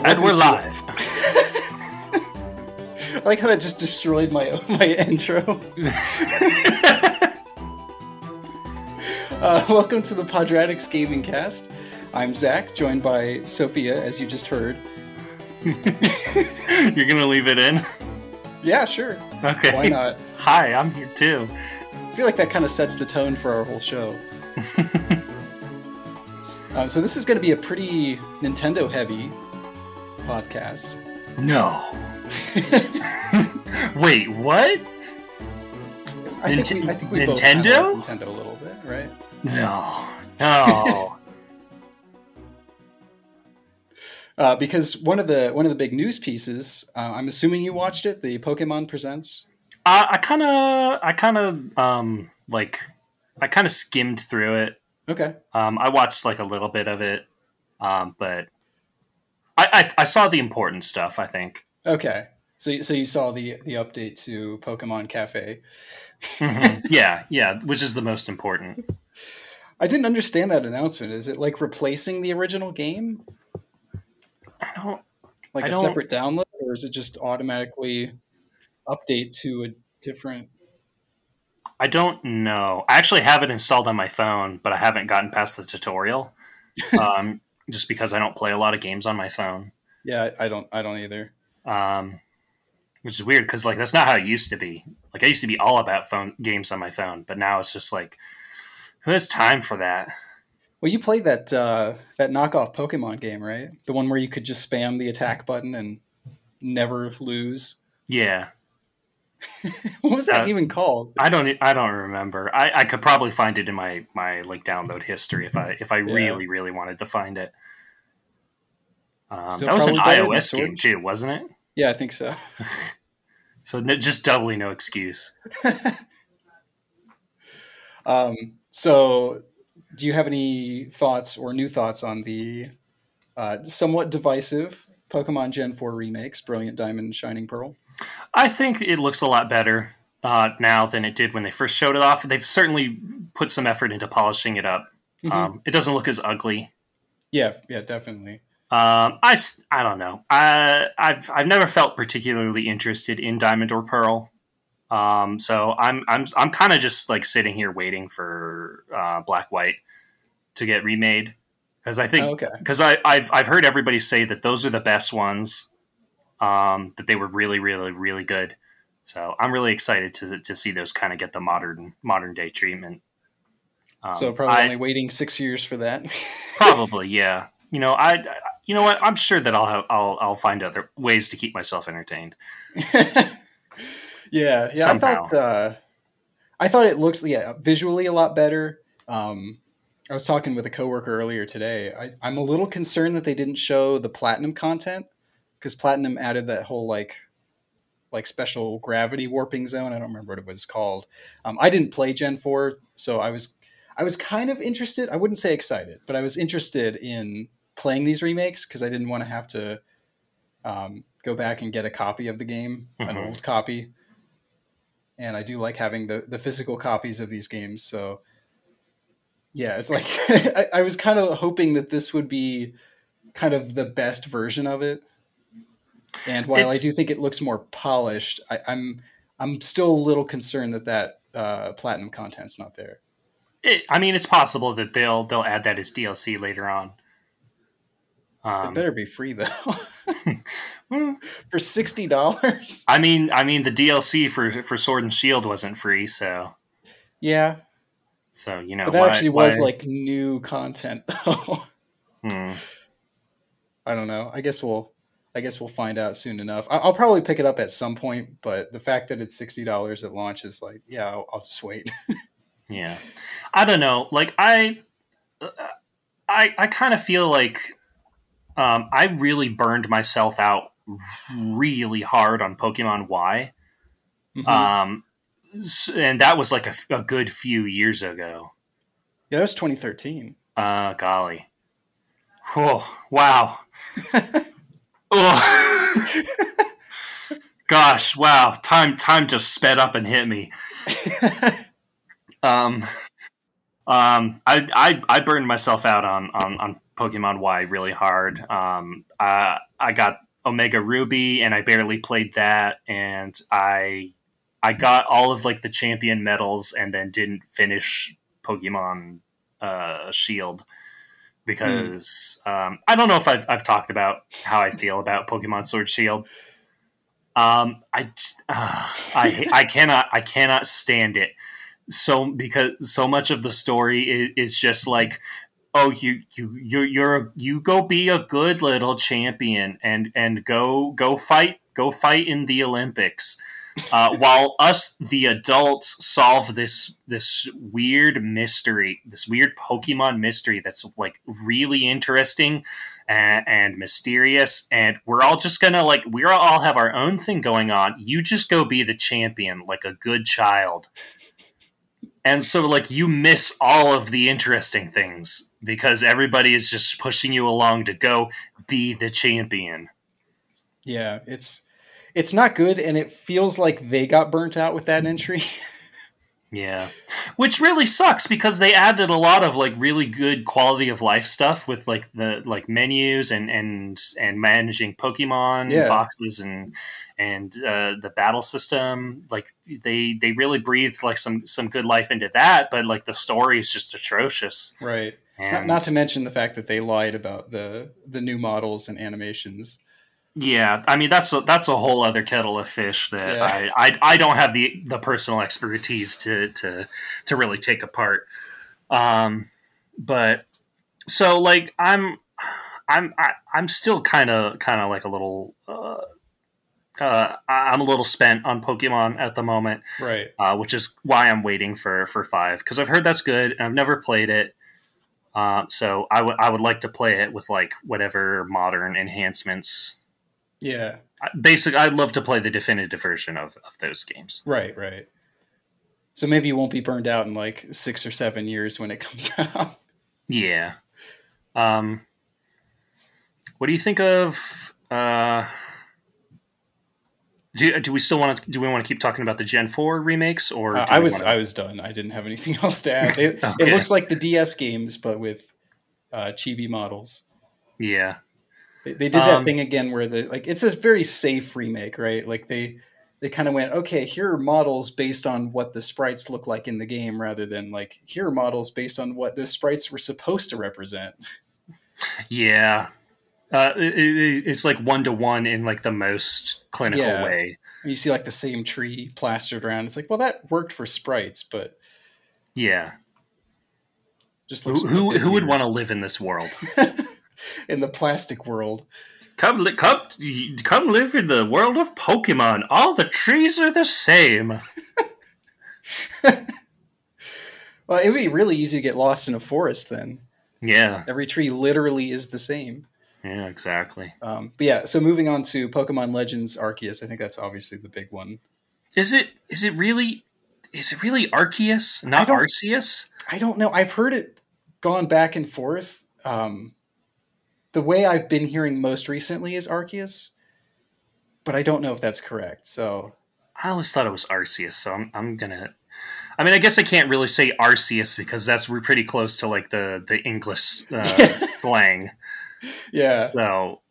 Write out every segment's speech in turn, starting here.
And we're live. I like how that just destroyed my intro. Welcome to the Podratix Gaming Cast. I'm Zach, joined by Sophia, as you just heard. You're gonna leave it in? Yeah, sure. Okay. Why not? Hi, I'm here too. I feel like that kind of sets the tone for our whole show. So this is going to be a pretty Nintendo-heavy podcast. No. Wait, what? I think we Nintendo? both kind of like Nintendo a little bit, right? No. Because one of the big news pieces, I'm assuming you watched it, the Pokemon Presents. I kind of skimmed through it. Okay. I watched like a little bit of it, but I saw the important stuff, I think. Okay. So you saw the update to Pokemon Cafe. Mm-hmm. Yeah, which is the most important. I didn't understand that announcement. Is it like replacing the original game? Like a separate download, or is it just automatically update to a different... I don't know. I actually have it installed on my phone, but I haven't gotten past the tutorial. Just because I don't play a lot of games on my phone. Yeah, I don't either. Which is weird because like that's not how it used to be. Like I used to be all about phone games on my phone, but now it's just like, who has time for that? Well, you played that knockoff Pokemon game, right? The one where you could just spam the attack button and never lose. Yeah. What was that even called? I don't remember. I could probably find it in my like download history if I really wanted to find it. That was an iOS game too, wasn't it? Yeah, I think so. So just doubly no excuse. So do you have any thoughts or new thoughts on the somewhat divisive Pokemon Gen 4 remakes, Brilliant Diamond and Shining Pearl? I think it looks a lot better now than it did when they first showed it off. They've certainly put some effort into polishing it up. Mm-hmm. It doesn't look as ugly. Yeah, definitely. I don't know. I've never felt particularly interested in Diamond or Pearl. So I'm kind of just like sitting here waiting for Black White to get remade because I think I've heard everybody say that those are the best ones. That they were really good. So I'm really excited to see those kind of get the modern day treatment. So probably only waiting 6 years for that. Probably, yeah. You know what? I'm sure that I'll find other ways to keep myself entertained. Yeah. Somehow. I thought it looks visually a lot better. I was talking with a coworker earlier today. I'm a little concerned that they didn't show the Platinum content. Because Platinum added that whole like special gravity warping zone. I don't remember what it was called. I didn't play Gen 4, so I was kind of interested. I wouldn't say excited, but I was interested in playing these remakes because I didn't want to have to go back and get a copy of the game, an old copy. And I do like having the physical copies of these games. So yeah, it's like I was kind of hoping that this would be kind of the best version of it. And while I do think it looks more polished, I'm still a little concerned that Platinum content's not there. It's possible that they'll add that as DLC later on. It better be free though. For $60. I mean the DLC for Sword and Shield wasn't free, so yeah. So but that actually was like new content though. I don't know. I guess we'll find out soon enough. I'll probably pick it up at some point, but the fact that it's $60 at launch is like, yeah, I'll just wait. Yeah. I don't know. Like I kind of feel like I really burned myself out really hard on Pokemon Y. Mm-hmm. And that was like a good few years ago. Yeah, that was 2013. Golly. Oh, wow. Oh. Gosh, wow. Time just sped up and hit me. I burned myself out on Pokemon Y really hard. I got Omega Ruby, and I barely played that, and I got all of like the champion medals, and then didn't finish Pokemon Shield Hmm. because I don't know if I've talked about how I feel about Pokemon Sword Shield. I cannot stand it. So because so much of the story is just like, oh, you go be a good little champion and go fight in the Olympics, while us the adults solve this weird mystery, this weird Pokemon mystery that's like really interesting and mysterious, and we're all just gonna like we all have our own thing going on. You just go be the champion like a good child. And so, like, you miss all of the interesting things because everybody is just pushing you along to go be the champion. Yeah, it's not good, and it feels like they got burnt out with that entry. Yeah. Which really sucks because they added a lot of like really good quality of life stuff with like the like menus and managing Pokemon Yeah, boxes and the battle system. Like they really breathed like some good life into that, but like the story is just atrocious. right. Not And to mention the fact that they lied about the new models and animations. yeah, I mean that's a whole other kettle of fish that Yeah. I don't have the personal expertise to really take apart. But so like I'm still kind of like a little I'm a little spent on Pokemon at the moment, Right. which is why I'm waiting for 5 because I've heard that's good and I've never played it. So I would like to play it with like whatever modern enhancements. Yeah. Basically, I'd love to play the definitive version of those games. Right, right. So maybe you won't be burned out in like 6 or 7 years when it comes out. Yeah. Um, what do you think of? Do we still want to? Do we want to keep talking about the Gen 4 remakes, or do I we was want I was done. I didn't have anything else to add. to? It Okay. looks like the DS games, but with chibi models. Yeah. They did that Um, thing again where the like it's a very safe remake, right? Like they kind of went, okay, here are models based on what the sprites look like in the game, rather than like here are models based on what the sprites were supposed to represent. yeah. It's like 1-to-1 in like the most clinical Yeah, way. you see like the same tree plastered around. It's like, well, that worked for sprites, but Yeah. just looks a bit Who would weird want to live in this world? in the plastic world. Come live in the world of Pokemon. All the trees are the same. Well, it would be really easy to get lost in a forest then. Yeah. Every tree literally is the same. Yeah. Exactly. But yeah, so moving on to Pokemon Legends Arceus, I think that's obviously the big one. Is it? Is it really Arceus, I not don't Arceus? I don't know. I've heard it gone back and forth. The way I've been hearing most recently is Arceus, but I don't know if that's correct. So I always thought it was Arceus, so I'm gonna. I mean, I guess I can't really say Arceus because we're pretty close to like the English yeah, slang. yeah, So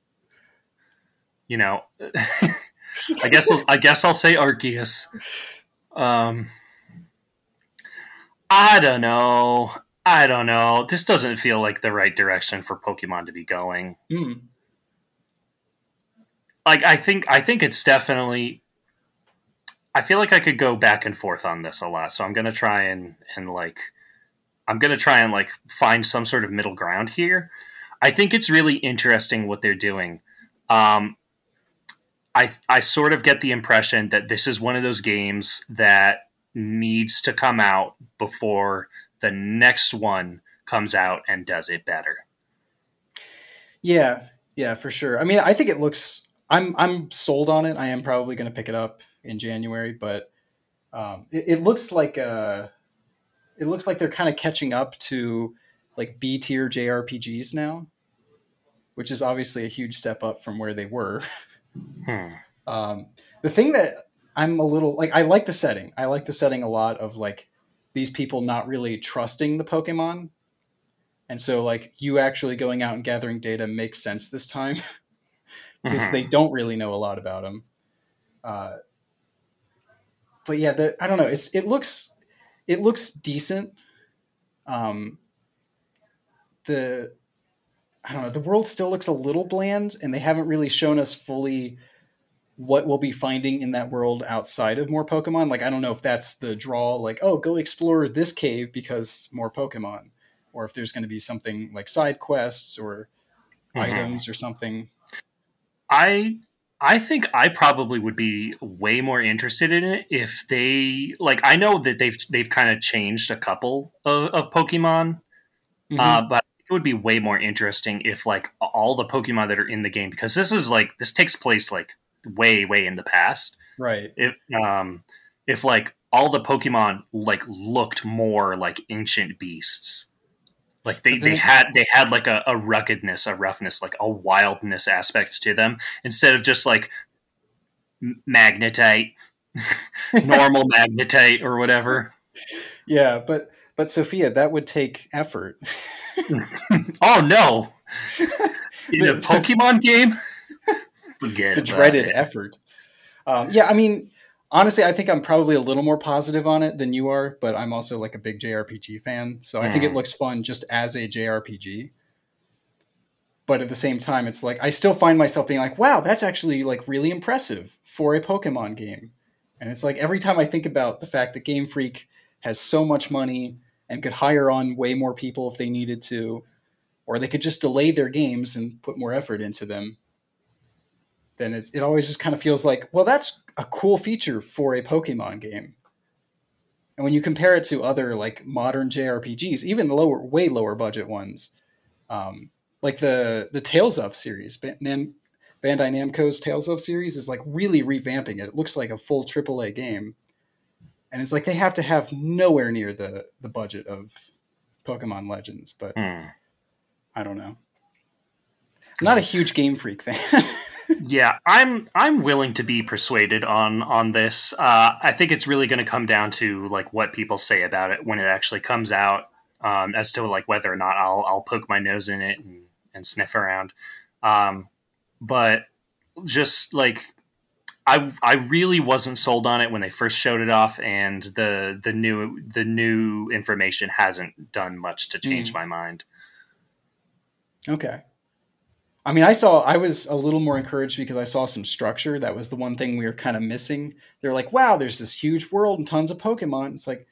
you know, I guess I'll say Arceus. Um, I don't know. I don't know. This doesn't feel like the right direction for Pokemon to be going. mm, Like I think it's definitely. I feel like I could go back and forth on this a lot, so I'm gonna try and like I'm gonna try and like find some sort of middle ground here. I think it's really interesting what they're doing. Um, I sort of get the impression that this is one of those games that needs to come out before the next one comes out and does it better. yeah, yeah, for sure. I mean, I think it looks. I'm sold on it. I am probably going to pick it up in January, but it looks like it looks like they're kind of catching up to like B tier JRPGs now, which is obviously a huge step up from where they were. Hmm. Um, the thing that I'm a little like, I like the setting. I like the setting a lot of like these people not really trusting the Pokemon. And so like you actually going out and gathering data makes sense this time because they Hmm. don't really know a lot about them. Uh, but yeah, I don't know. It looks decent. Um, the I don't know. The world still looks a little bland, and they haven't really shown us fully what we'll be finding in that world outside of more Pokemon. Like I don't know if that's the draw. Like oh, go explore this cave because more Pokemon, or if there's going to be something like side quests or Hmm. items or something. I I think I probably would be way more interested in it if they like. I know that they've kind of changed a couple of Pokemon, Mm-hmm. but it would be way more interesting if like all the Pokemon that are in the game, because this is like this takes place like way in the past. Right. If if like all the Pokemon like looked more like ancient beasts, like But then it, they had like a ruggedness, a roughness, like a wildness aspect to them instead of just like magnetite, normal magnetite or whatever. yeah, but Sophia, that would take effort. Oh no! In a the, Pokemon game, forget the about dreaded it. effort. Yeah, I mean, honestly, I think I'm probably a little more positive on it than you are, but I'm also like a big JRPG fan, so I think it Mm. looks fun just as a JRPG. But at the same time, it's like I still find myself being like, "Wow, that's actually like really impressive for a Pokemon game." And it's like every time I think about the fact that Game Freak has so much money and could hire on way more people if they needed to, or they could just delay their games and put more effort into them, then it always just kind of feels like, well, that's a cool feature for a Pokemon game. And when you compare it to other like modern JRPGs, even the way lower budget ones, um, like the Tales of series, Bandai Namco's Tales of series is like really revamping it. It looks like a full AAA game, and it's like they have to have nowhere near the budget of Pokemon Legends. But Hmm. I don't know. I'm not a Yeah. huge Game Freak fan. Yeah, I'm willing to be persuaded on this. I think it's really going to come down to like what people say about it when it actually comes out, as to like whether or not I'll poke my nose in it and sniff around. Um, but just like I really wasn't sold on it when they first showed it off, and the new information hasn't done much to change Mm, my mind. okay. I mean, I was a little more encouraged because I saw some structure. That was the one thing we were kind of missing. They're like, wow, there's this huge world and tons of Pokemon. It's like,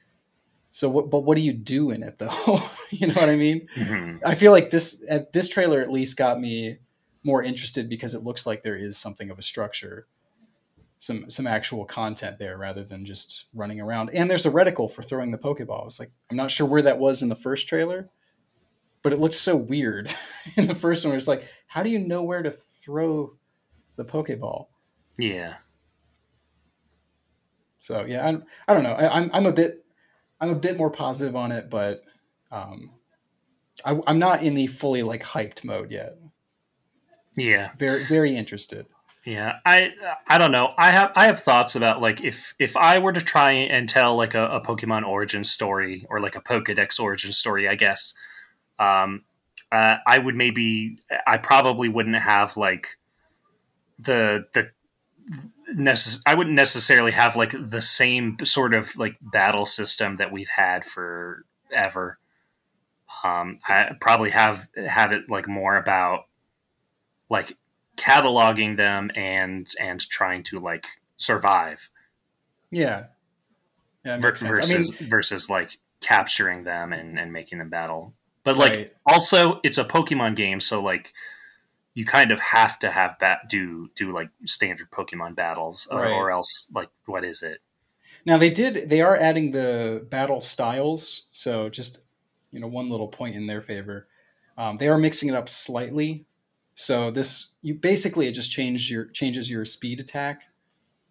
so what? But what do you do in it, though? You know what I mean? Hmm. I feel like this trailer at least got me more interested because it looks like there is something of a structure, some actual content there rather than just running around. And there's a reticle for throwing the Pokeball. It's like I'm not sure where that was in the first trailer, but it looked so weird in the first one. It's like, how do you know where to throw the Pokeball? Yeah. So yeah, I don't know. I'm a bit more positive on it, but um, I'm not in the fully like hyped mode yet. Yeah. Very interested. Yeah, I don't know. I have thoughts about like if I were to try and tell like a Pokemon origin story or like a Pokedex origin story, I guess um, I would maybe I probably wouldn't have like the I wouldn't necessarily have like the same sort of like battle system that we've had forever. I probably have it like more about like cataloging them and trying to like survive Yeah, yeah, that makes sense. I mean, versus like capturing them and making them battle. But like right, also it's a Pokemon game, so like you kind of have to have do like standard Pokemon battles right. or else like what is it? Now they are adding the battle styles, so just one little point in their favor. They are mixing it up slightly. So this you basically it just changes your speed attack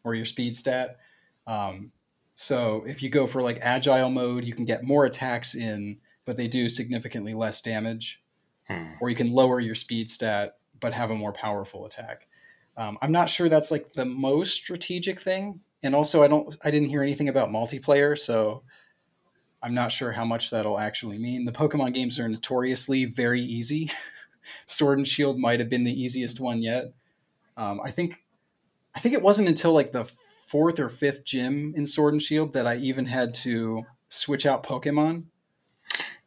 or your speed stat. Um, so if you go for like agile mode, you can get more attacks in, but they do significantly less damage. Hmm. Or you can lower your speed stat but have a more powerful attack. I'm not sure that's like the most strategic thing, and also I didn't hear anything about multiplayer, so I'm not sure how much that'll actually mean. The Pokemon games are notoriously very easy. Sword and Shield might have been the easiest one yet. I think it wasn't until like the fourth or fifth gym in Sword and Shield that I even had to switch out Pokemon.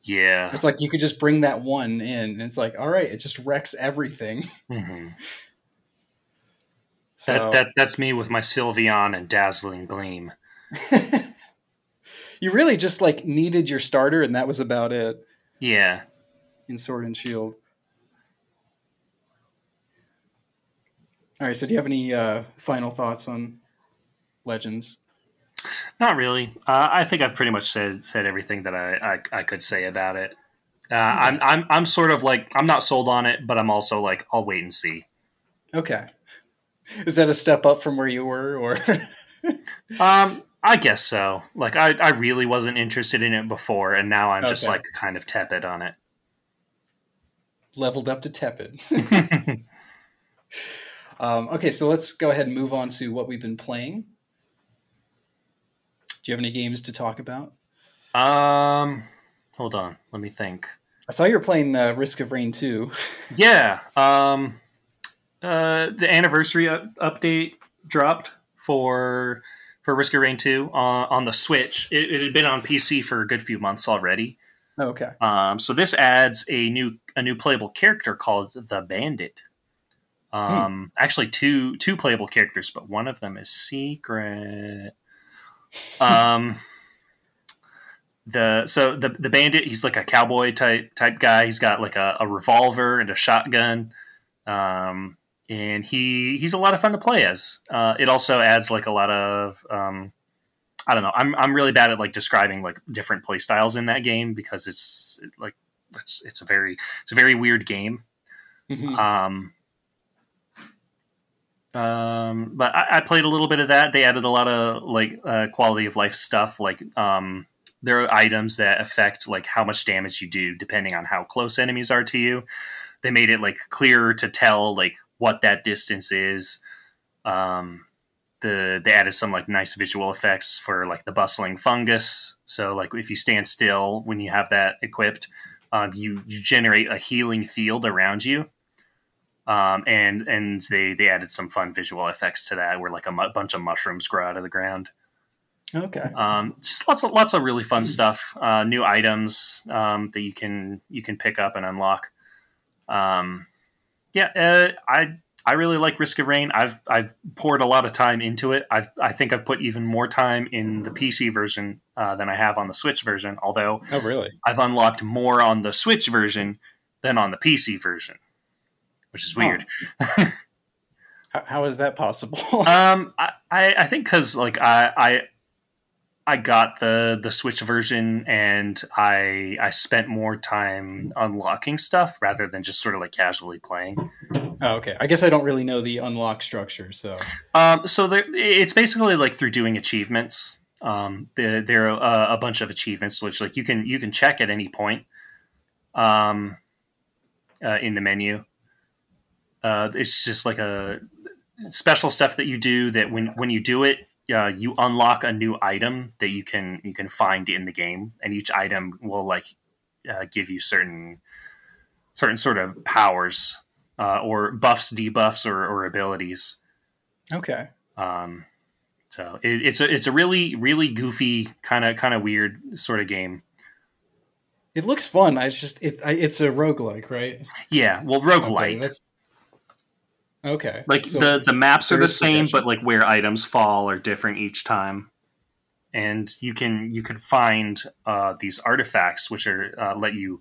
Yeah. It's like you could just bring that one in, and it's like, all right, it just wrecks everything. Mm-hmm. So That's me with my Sylveon and Dazzling Gleam. you really just like needed your starter, and that was about it. Yeah. In Sword and Shield. All right. So, do you have any final thoughts on Legends? Not really. I think I've pretty much said everything that I could say about it. Okay. I'm sort of like, I'm not sold on it, but I'm also like, I'll wait and see. Okay. Is that a step up from where you were, or? I guess so. Like, I really wasn't interested in it before, and now I'm just like kind of tepid on it. Leveled up to tepid. Okay, so let's go ahead and move on to what we've been playing. Do you have any games to talk about? Hold on, let me think. I saw you were playing Risk of Rain 2. Yeah. The anniversary update dropped for Risk of Rain 2 on the Switch. It had been on PC for a good few months already. Okay. So this adds a new playable character called the Bandit. Actually, two playable characters, but one of them is secret. The Bandit, he's like a cowboy type guy. He's got like a revolver and a shotgun. And he's a lot of fun to play as. It also adds like a lot of I don't know. I'm really bad at like describing like different play styles in that game because it's a very weird game. Mm-hmm. But I played a little bit of that. They added a lot of like quality of life stuff. Like there are items that affect like how much damage you do depending on how close enemies are to you. They made it like clearer to tell like what that distance is. They added some like nice visual effects for like the bustling fungus. So like if you stand still when you have that equipped, you generate a healing field around you. And they added some fun visual effects to that, where like a bunch of mushrooms grow out of the ground. Okay. Just lots of really fun stuff. New items that you can pick up and unlock. I really like Risk of Rain. I've poured a lot of time into it. I think I've put even more time in the PC version than I have on the Switch version. Although, oh really? I've unlocked more on the Switch version than on the PC version, which is weird. How is that possible? I think because like I got the Switch version and I spent more time unlocking stuff rather than just sort of like casually playing. Oh, okay. I guess I don't really know the unlock structure, so. It's basically like through doing achievements. There are a bunch of achievements which like you can check at any point in the menu. It's just like a special stuff that you do that when you do it, you unlock a new item that you can find in the game, and each item will like give you certain sort of powers or buffs, debuffs, or abilities. Okay. So it's a really goofy kind of weird sort of game. It looks fun. It's a roguelike, right? Yeah, well, roguelite. Okay. Like so the maps are the same, but like where items fall are different each time. And you can find these artifacts which are let you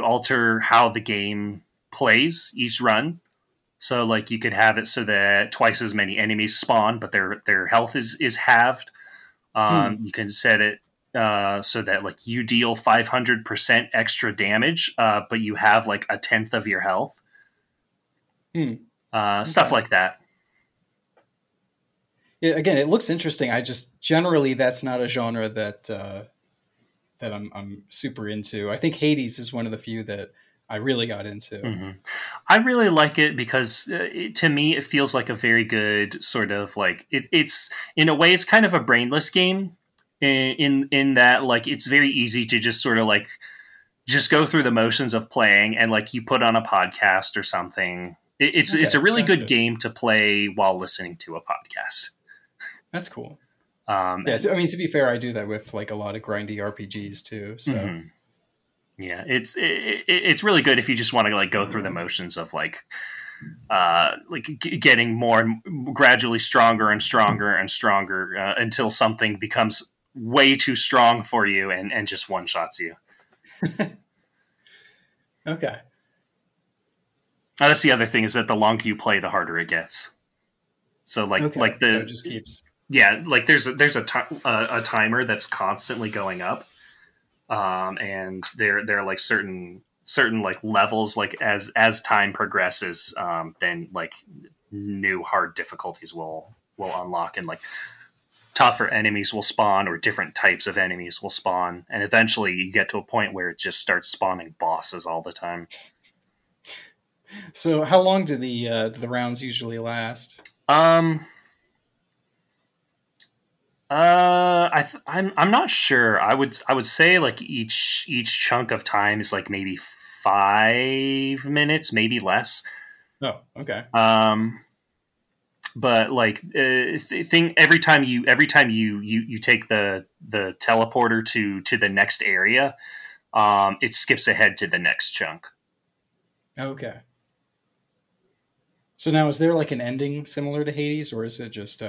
alter how the game plays each run. So like you could have it so that twice as many enemies spawn, but their health is halved. You can set it so that like you deal 500% extra damage, but you have like a tenth of your health. Stuff like that. Yeah, again, it looks interesting. I just generally that's not a genre that I'm super into. I think Hades is one of the few that I really got into. Mm-hmm. I really like it because to me it feels like a very good sort of like it's in a way it's kind of a brainless game in that like it's very easy to just sort of like just go through the motions of playing, and like you put on a podcast or something. It's a really good game to play while listening to a podcast. That's cool. Yeah, I mean, to be fair, I do that with like a lot of grindy RPGs too. So mm-hmm. Yeah, it's really good if you just want to like go through the motions of like getting more and gradually stronger and stronger and stronger until something becomes way too strong for you and just one shots you. Okay. That's the other thing, is that the longer you play, the harder it gets. So like so it just keeps. Yeah, like there's a timer that's constantly going up, and they're like certain like levels, like as time progresses, then like new hard difficulties will unlock, and like tougher enemies will spawn, or different types of enemies will spawn, and eventually you get to a point where it just starts spawning bosses all the time. So how long do the rounds usually last? I'm not sure. I would say like each chunk of time is like maybe 5 minutes, maybe less. Oh, okay. But like thing every time you take the teleporter to the next area, it skips ahead to the next chunk. Okay. So now, is there like an ending similar to Hades, or is it just?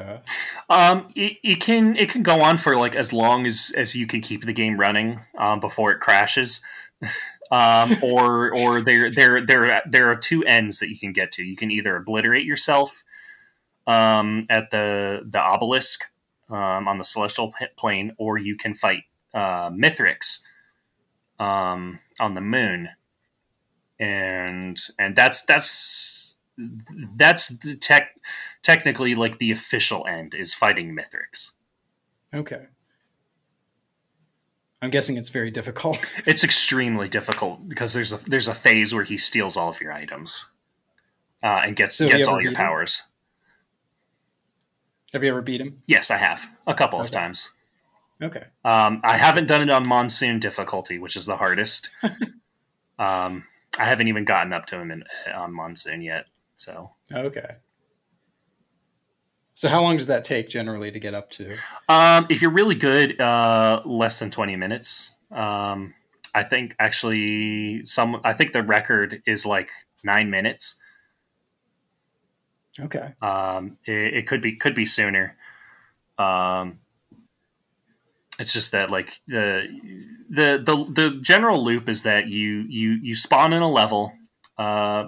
It can go on for like as long as you can keep the game running before it crashes. Or there are two ends that you can get to. You can either obliterate yourself at the obelisk on the celestial plane, or you can fight Mithrix on the moon, and that's the technically like the official end is fighting Mithrix. Okay. I'm guessing it's very difficult. It's extremely difficult because there's a phase where he steals all of your items and gets all your powers. Have you ever beat him? Yes, I have a couple of times. Okay. I haven't done it on Monsoon difficulty, which is the hardest. I haven't even gotten up to him on Monsoon yet. So okay. So how long does that take generally to get up to? If you're really good, less than 20 minutes. I think actually the record is like 9 minutes. Okay. It could be sooner. It's just that like the general loop is that you spawn in a level.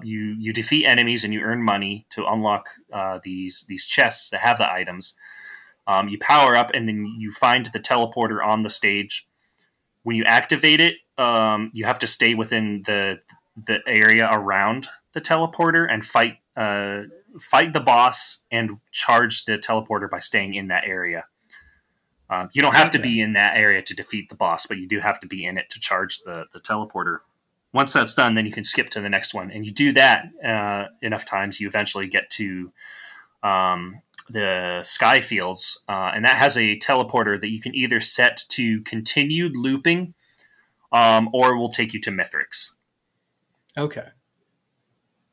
You defeat enemies and you earn money to unlock these chests that have the items. You power up and then you find the teleporter on the stage. When you activate it, you have to stay within the area around the teleporter and fight the boss and charge the teleporter by staying in that area. You don't have to be in that area to defeat the boss, but you do have to be in it to charge the teleporter. Once that's done, then you can skip to the next one. And you do that enough times, you eventually get to the Sky Fields. And that has a teleporter that you can either set to continued looping or will take you to Mithrix. Okay.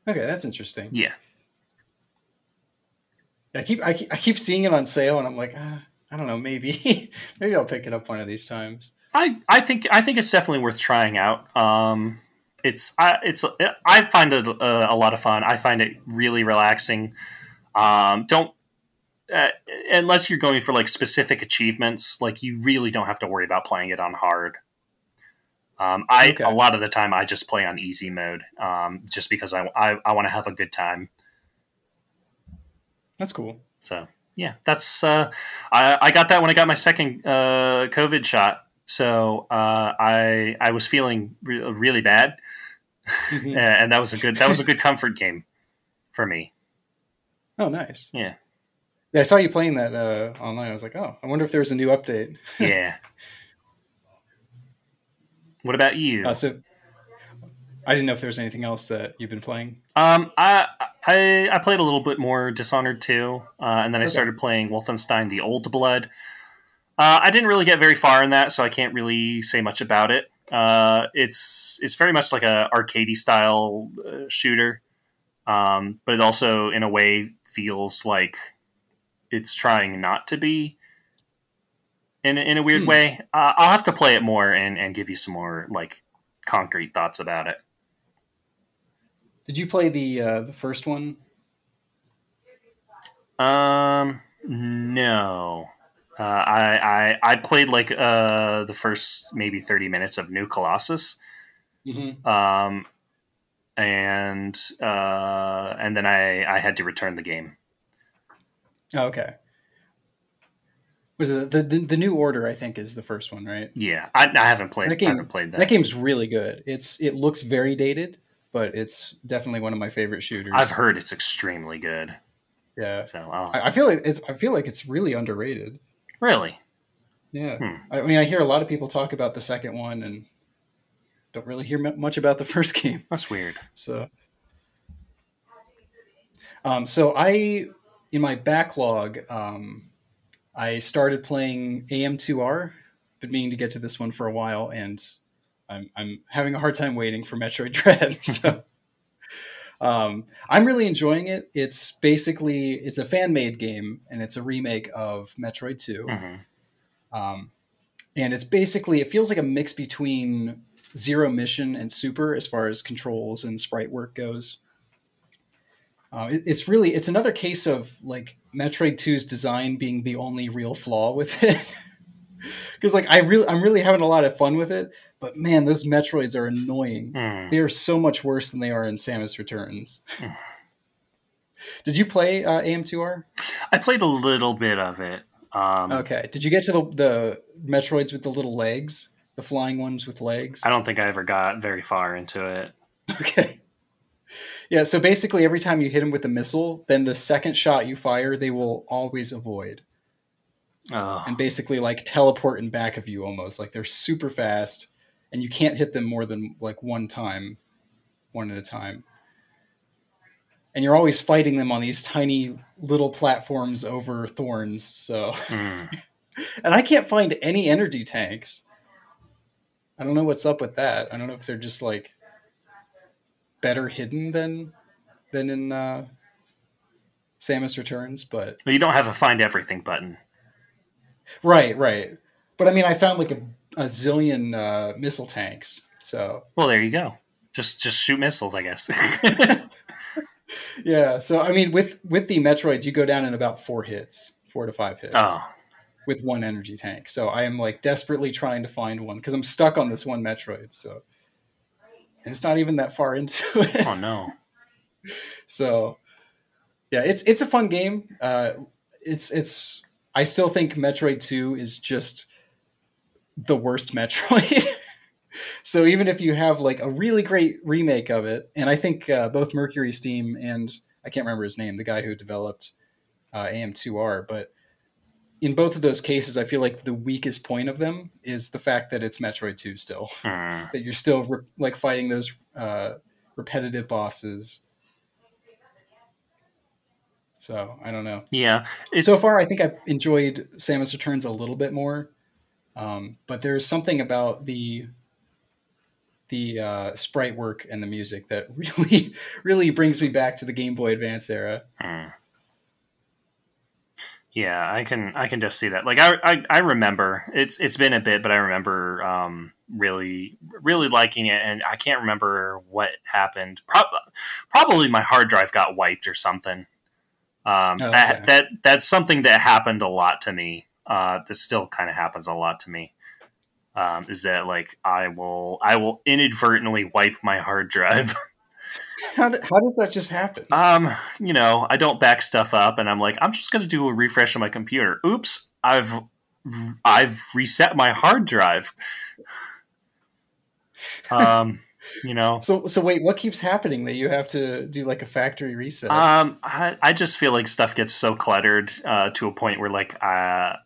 Okay, that's interesting. Yeah. I keep seeing it on sale, and I'm like, I don't know, maybe I'll pick it up one of these times. I think it's definitely worth trying out. I find it a lot of fun. I find it really relaxing. Unless you're going for like specific achievements, like you really don't have to worry about playing it on hard. A lot of the time I just play on easy mode, just because I want to have a good time. That's cool. So yeah, that's I got that when I got my second COVID shot. So I was feeling really bad, mm-hmm. And that was a good comfort game for me. Oh, nice. Yeah. Yeah, I saw you playing that online. I was like, oh, I wonder if there's a new update. Yeah. What about you? So I didn't know if there was anything else that you've been playing. I played a little bit more Dishonored 2, and then I started playing Wolfenstein the Old Blood. I didn't really get very far in that, so I can't really say much about it. It's very much like a arcadey style shooter, but it also, in a way, feels like it's trying not to be in a weird way. I'll have to play it more and give you some more like concrete thoughts about it. Did you play the first one? No. I played like the first maybe 30 minutes of New Colossus, Mm-hmm. and then I had to return the game. Oh, okay. Was it the New Order? I think is the first one, right? Yeah, I haven't played. That game, I haven't played that that. game's really good. It looks very dated, but it's definitely one of my favorite shooters. I've heard it's extremely good. Yeah, So I feel like it's really underrated. really. Yeah, I mean, I hear a lot of people talk about the second one and don't really hear much about the first game. That's weird. So I in my backlog, I started playing AM2R. Been meaning to get to this one for a while, and I'm having a hard time waiting for Metroid Dread. So I'm really enjoying it. It's a fan made game, and it's a remake of Metroid 2. And it feels like a mix between Zero Mission and Super as far as controls and sprite work goes. It's another case of like Metroid 2's design being the only real flaw with it. Because like I'm really having a lot of fun with it, but man, those Metroids are annoying. They are so much worse than they are in Samus Returns. Did you play AM2R? I played a little bit of it. Okay. Did you get to the Metroids with the little legs, the flying ones with legs? I don't think I ever got very far into it. Okay. Yeah. So basically, every time you hit them with a missile, then the second shot you fire, they will always avoid. And basically like teleport in back of you almost. Like they're super fast and you can't hit them more than like one at a time. And you're always fighting them on these tiny little platforms over thorns. So, and I can't find any energy tanks. I don't know what's up with that. I don't know if they're just like better hidden than in Samus Returns, but you don't have a find everything button. Right. But I mean, I found like a zillion missile tanks. So well, there you go. Just shoot missiles, I guess. Yeah. So I mean, with the Metroids, you go down in about 4 to 5 hits. With one energy tank. So I am like desperately trying to find one because I'm stuck on this one Metroid. So and it's not even that far into it. Oh no. So yeah, it's a fun game. It's I still think Metroid 2 is just the worst Metroid. So even if you have like a really great remake of it, and I think both Mercury Steam and I can't remember his name, the guy who developed AM2R, but in both of those cases, I feel like the weakest point of them is the fact that it's Metroid 2 still. That you're still like fighting those repetitive bosses. So I don't know. Yeah. So far, I think I've enjoyed Samus Returns a little bit more, but there's something about the sprite work and the music that really brings me back to the Game Boy Advance era. Yeah, I can definitely see that. Like I remember it's been a bit, but I remember really liking it, and I can't remember what happened. Probably my hard drive got wiped or something. Okay. That's something that happened a lot to me. That still kind of happens a lot to me. Is that like I will inadvertently wipe my hard drive. How does that just happen? I don't back stuff up, and I'm like, I'm just going to do a refresh on my computer. Oops, I've reset my hard drive. So wait, what keeps happening that you have to do like a factory reset? I just feel like stuff gets so cluttered to a point where like I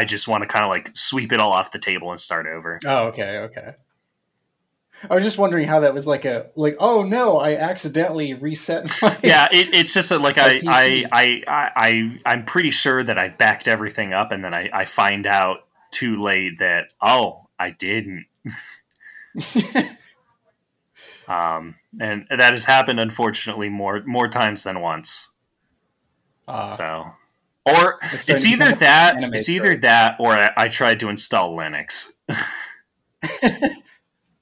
just want to kind of like sweep it all off the table and start over. Oh, okay. I was just wondering how that was oh no, I accidentally reset my Yeah, it's just like PC. I'm pretty sure that I backed everything up, and then I find out too late that, oh, I didn't. And that has happened, unfortunately, more times than once. So, or It's starting to become an anime it's either trope. that, or I tried to install Linux.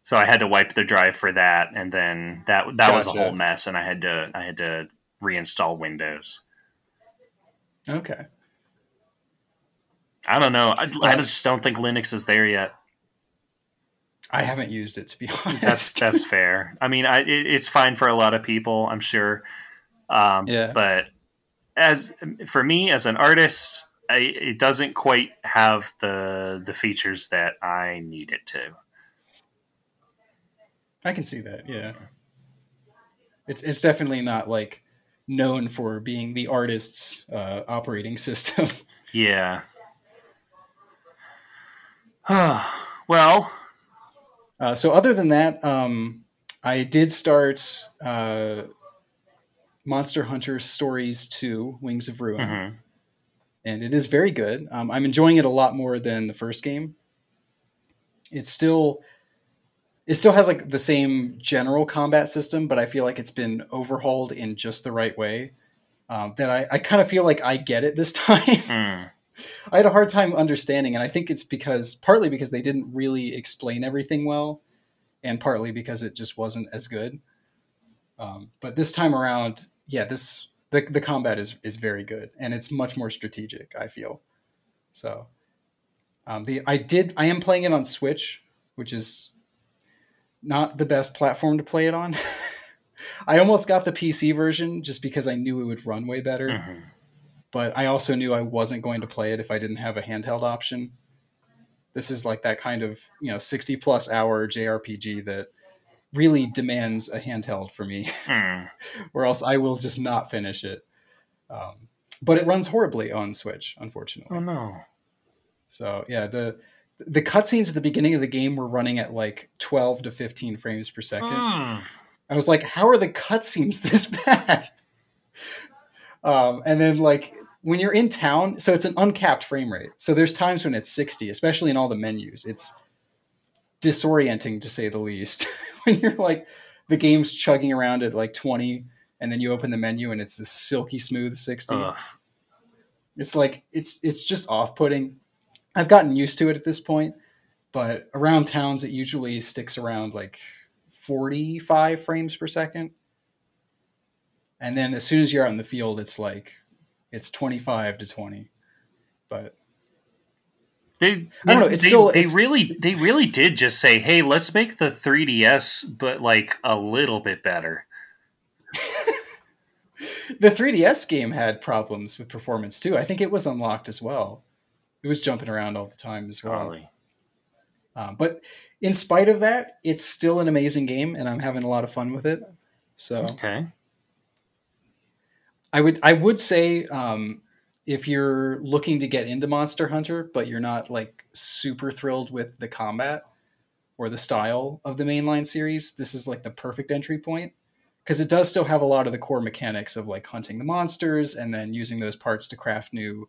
So I had to wipe the drive for that, and then that was a whole Gotcha. mess, and I had to reinstall Windows. Okay. I don't know. I Well, just don't think Linux is there yet. I haven't used it, to be honest. That's fair. I mean, it's fine for a lot of people, I'm sure. Yeah. But as for me as an artist, it doesn't quite have the features that I need it to. I can see that. Yeah. It's definitely not like known for being the artist's operating system. Yeah. Well. So other than that, I did start Monster Hunter Stories 2, Wings of Ruin, Mm-hmm. and it is very good. I'm enjoying it a lot more than the first game. It's still it still has like the same general combat system, but I feel like it's been overhauled in just the right way. That I kind of feel like I get it this time. Mm. I had a hard time understanding, and I think it's partly because they didn't really explain everything well, and partly because it just wasn't as good. But this time around, yeah, the combat is very good, and it's much more strategic, I feel. So the I am playing it on Switch, which is not the best platform to play it on. I almost got the PC version just because I knew it would run way better, Mm-hmm. but I also knew I wasn't going to play it if I didn't have a handheld option. This is like that kind of 60-plus hour JRPG that really demands a handheld for me, Mm. or else I will just not finish it. But it runs horribly on Switch, Oh unfortunately. no. So yeah, the cutscenes at the beginning of the game were running at like 12 to 15 frames per second. Mm. I was like, how are the cutscenes this bad? And then like when you're in town, so it's an uncapped frame rate. So there's times when it's 60, especially in all the menus. It's disorienting to say the least. When you're like the game's chugging around at like 20 and then you open the menu and it's this silky smooth 60. Ugh. It's like it's just off-putting. I've gotten used to it at this point, but around towns it usually sticks around like 45 frames per second. And then as soon as you're out in the field it's 25 to 20. But I don't know, it's still They really did just say, "Hey, let's make the 3DS, but like a little bit better." the 3DS game had problems with performance too. I think it was unlocked as well. It was jumping around all the time as well. Golly. But in spite of that, it's still an amazing game, and I'm having a lot of fun with it. So Okay. I would say if you're looking to get into Monster Hunter, but you're not like super thrilled with the combat or the style of the mainline series, this is like the perfect entry point because it does still have a lot of the core mechanics of like hunting the monsters and then using those parts to craft new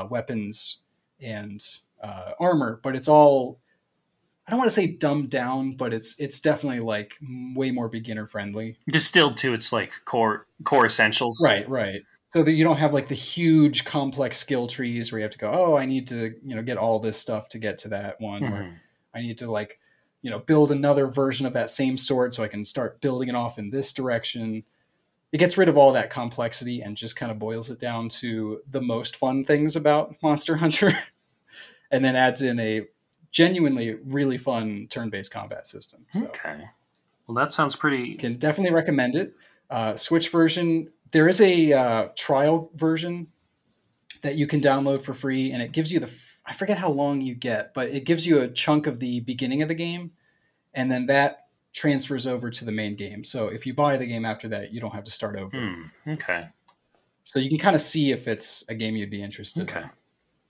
weapons and armor. But it's all, I don't want to say dumbed down, but it's definitely like way more beginner friendly. Distilled to its like core essentials. Right, right. So that you don't have like the huge complex skill trees where you have to go, oh, I need to, get all this stuff to get to that one, or Mm-hmm. I need to like, build another version of that same sword so I can start building it off in this direction. It gets rid of all that complexity and just kind of boils it down to the most fun things about Monster Hunter, and then adds in a genuinely really fun turn-based combat system. So Okay. Well, that sounds pretty. can definitely recommend it. Switch version, there is a trial version that you can download for free, and it gives you I forget how long you get, but it gives you a chunk of the beginning of the game, and then that transfers over to the main game. So if you buy the game after that, you don't have to start over. Okay. So you can kind of see if it's a game you'd be interested Okay. in.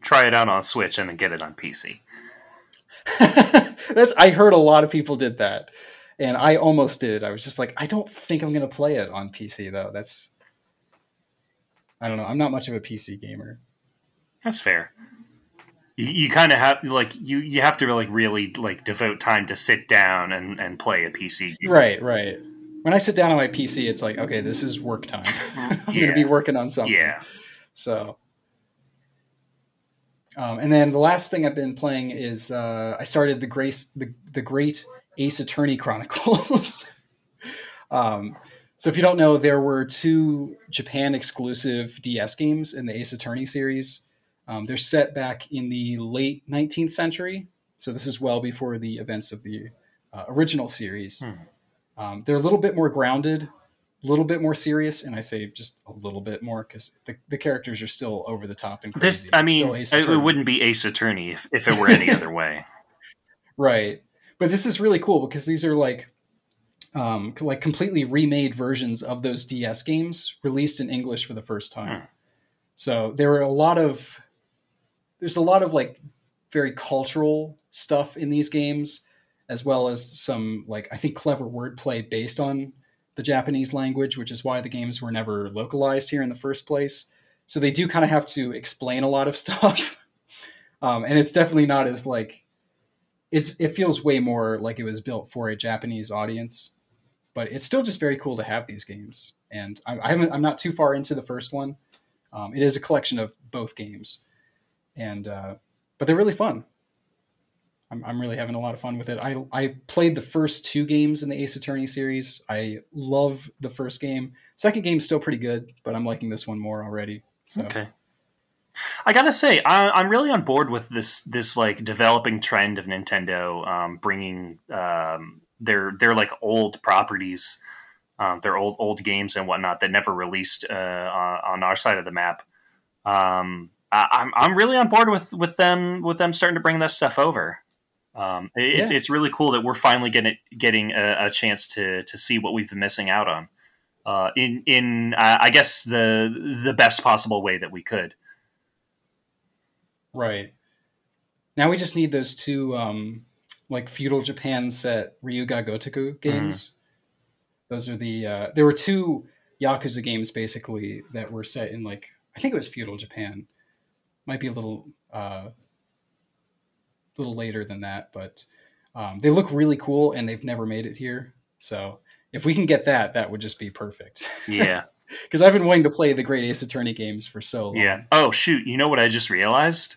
Try it out on Switch and then get it on PC. I heard a lot of people did that. And I almost did. I was just like, I don't think I'm going to play it on PC though. I don't know. I'm not much of a PC gamer. That's fair. You kind of have like you have to like really like devote time to sit down and play a PC game. Right, right. When I sit down on my PC, it's like, okay, this is work time. I'm going to be working on something. Yeah. So, and then the last thing I've been playing is I started the Great Ace Attorney Chronicles. So if you don't know, there were 2 Japan exclusive DS games in the Ace Attorney series. They're set back in the late 19th century. So this is well before the events of the original series. They're a little bit more grounded, a little bit more serious, and I say just a little bit more because the characters are still over the top and crazy. It wouldn't be Ace Attorney if it were any other way. Right. But this is really cool because these are like completely remade versions of those DS games released in English for the first time. So there's a lot of like very cultural stuff in these games, as well as some like, I think, clever wordplay based on the Japanese language, which is why the games were never localized here in the first place. So they do kind of have to explain a lot of stuff. And it's definitely not as like, it feels way more like it was built for a Japanese audience. But it's still just very cool to have these games, and I'm not too far into the first one. It is a collection of both games, and but they're really fun. I'm really having a lot of fun with it. I played the first 2 games in the Ace Attorney series. I love the first game. Second game's still pretty good, but I'm liking this one more already. So. Okay. I gotta say, I'm really on board with this like developing trend of Nintendo bringing their like old properties, their old games and whatnot that never released on our side of the map. I'm really on board with them starting to bring that stuff over. It's really cool that we're finally getting a chance to see what we've been missing out on in I guess the best possible way that we could. Right. Now we just need those 2 like feudal Japan set Ryuga Gotoku games. Those are there were 2 Yakuza games basically that were set in like, I think it was feudal Japan. Might be a little later than that, but they look really cool and they've never made it here. So if we can get that would just be perfect. Yeah. Because I've been wanting to play the Great Ace Attorney games for so long. Yeah. Oh shoot! You know what I just realized?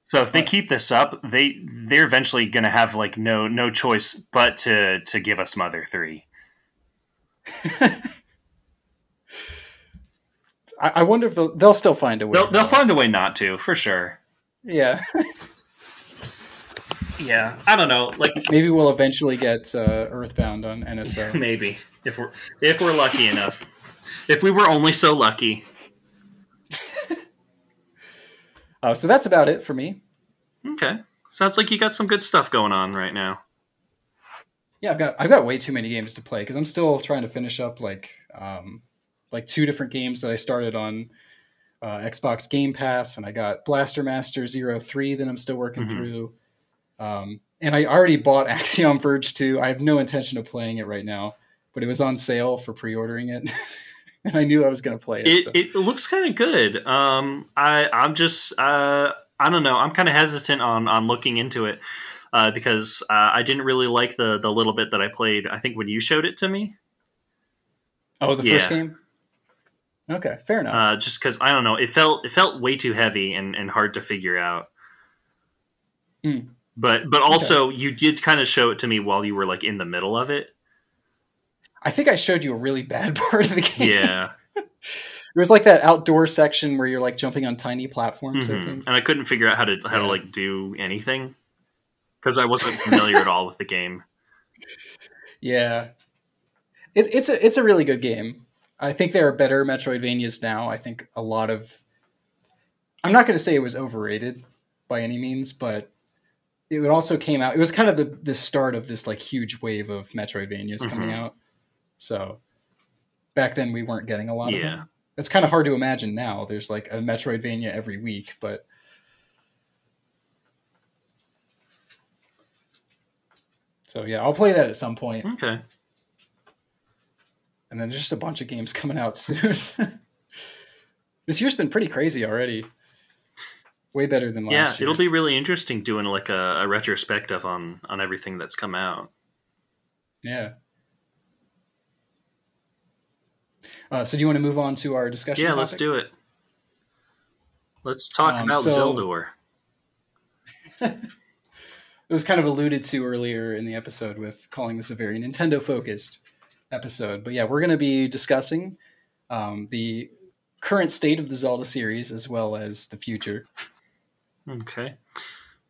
So if they keep this up, they're eventually going to have like no choice but to give us Mother 3. I wonder if they'll still find a way. They'll find a way not to, for sure. Yeah. Yeah, I don't know. Like maybe we'll eventually get Earthbound on NSO. Maybe if we're lucky enough. If we were only so lucky. So that's about it for me. Okay, sounds like you got some good stuff going on right now. Yeah, I've got way too many games to play because I'm still trying to finish up like 2 different games that I started on Xbox Game Pass, and I got Blaster Master 03 that I'm still working through. And I already bought Axiom Verge 2. I have no intention of playing it right now, but it was on sale for pre-ordering it. And I knew I was going to play it. It looks kind of good. I'm just, I don't know. I'm kind of hesitant on looking into it because I didn't really like the little bit that I played. I think when you showed it to me. Oh, the first game? Okay, fair enough. Just because, I don't know. It felt way too heavy and hard to figure out. But also, you did kind of show it to me while you were like in the middle of it. I think I showed you a really bad part of the game. Yeah. It was like that outdoor section where you're like jumping on tiny platforms, I think. And I couldn't figure out how to like do anything because I wasn't familiar at all with the game. Yeah. It's a really good game. I think there are better Metroidvanias now. I think a lot of... I'm not going to say it was overrated by any means, but it also came out... It was kind of the start of this like huge wave of Metroidvanias coming out. So back then we weren't getting a lot of them. It's kind of hard to imagine now. There's like a Metroidvania every week, but... So yeah, I'll play that at some point. Okay. And then just a bunch of games coming out soon. This year's been pretty crazy already. Way better than Yeah, last year. it'll be really interesting doing like a retrospective on everything that's come out. Yeah. So do you want to move on to our discussion topic? Let's do it. Let's talk about Zelda. It was kind of alluded to earlier in the episode with calling this a very Nintendo-focused episode. But yeah, we're going to be discussing the current state of the Zelda series as well as the future. Okay.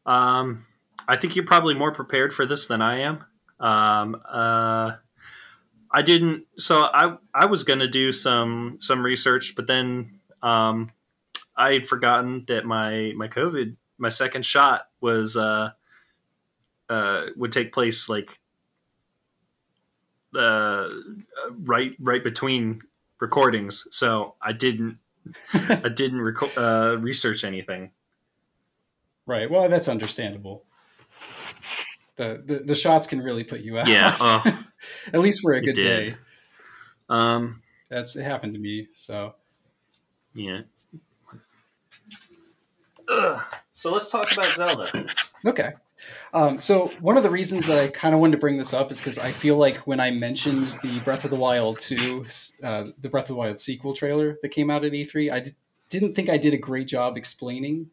I think you're probably more prepared for this than I am. I didn't. So I was going to do some research, but then I had forgotten that my second shot was would take place like right between recordings, so I didn't research anything. Right. Well, that's understandable. The shots can really put you out. Yeah. At least for a good day. It happened to me. So yeah. So let's talk about Zelda. Okay. So one of the reasons that I kind of wanted to bring this up is because I feel like when I mentioned the Breath of the Wild 2, the Breath of the Wild sequel trailer that came out at E3, I didn't think I did a great job explaining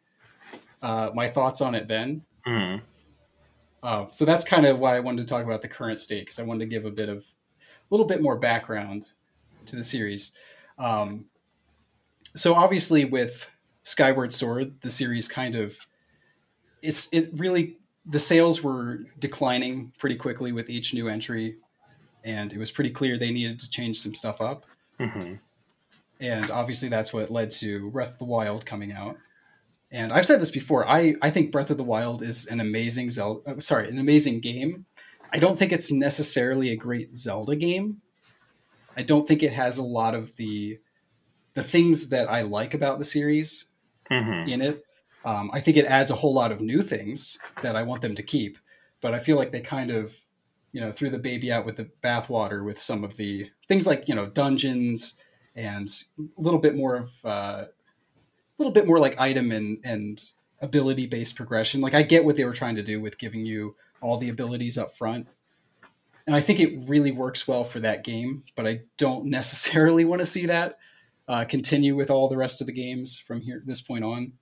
my thoughts on it then. Mm-hmm. So that's kind of why I wanted to talk about the current state, because I wanted to give a little bit more background to the series. So obviously with Skyward Sword, the series kind of the sales were declining pretty quickly with each new entry, and it was pretty clear they needed to change some stuff up. Mm-hmm. And obviously that's what led to Breath of the Wild coming out. And I've said this before, I think Breath of the Wild is an amazing an amazing game. I don't think it's necessarily a great Zelda game. I don't think it has a lot of the things that I like about the series in it. I think it adds a whole lot of new things that I want them to keep, but I feel like they kind of, threw the baby out with the bathwater with some of the things like, dungeons and a little bit more like item and ability based progression. Like I get what they were trying to do with giving you all the abilities up front. And I think it really works well for that game, but I don't necessarily want to see that continue with all the rest of the games from this point on.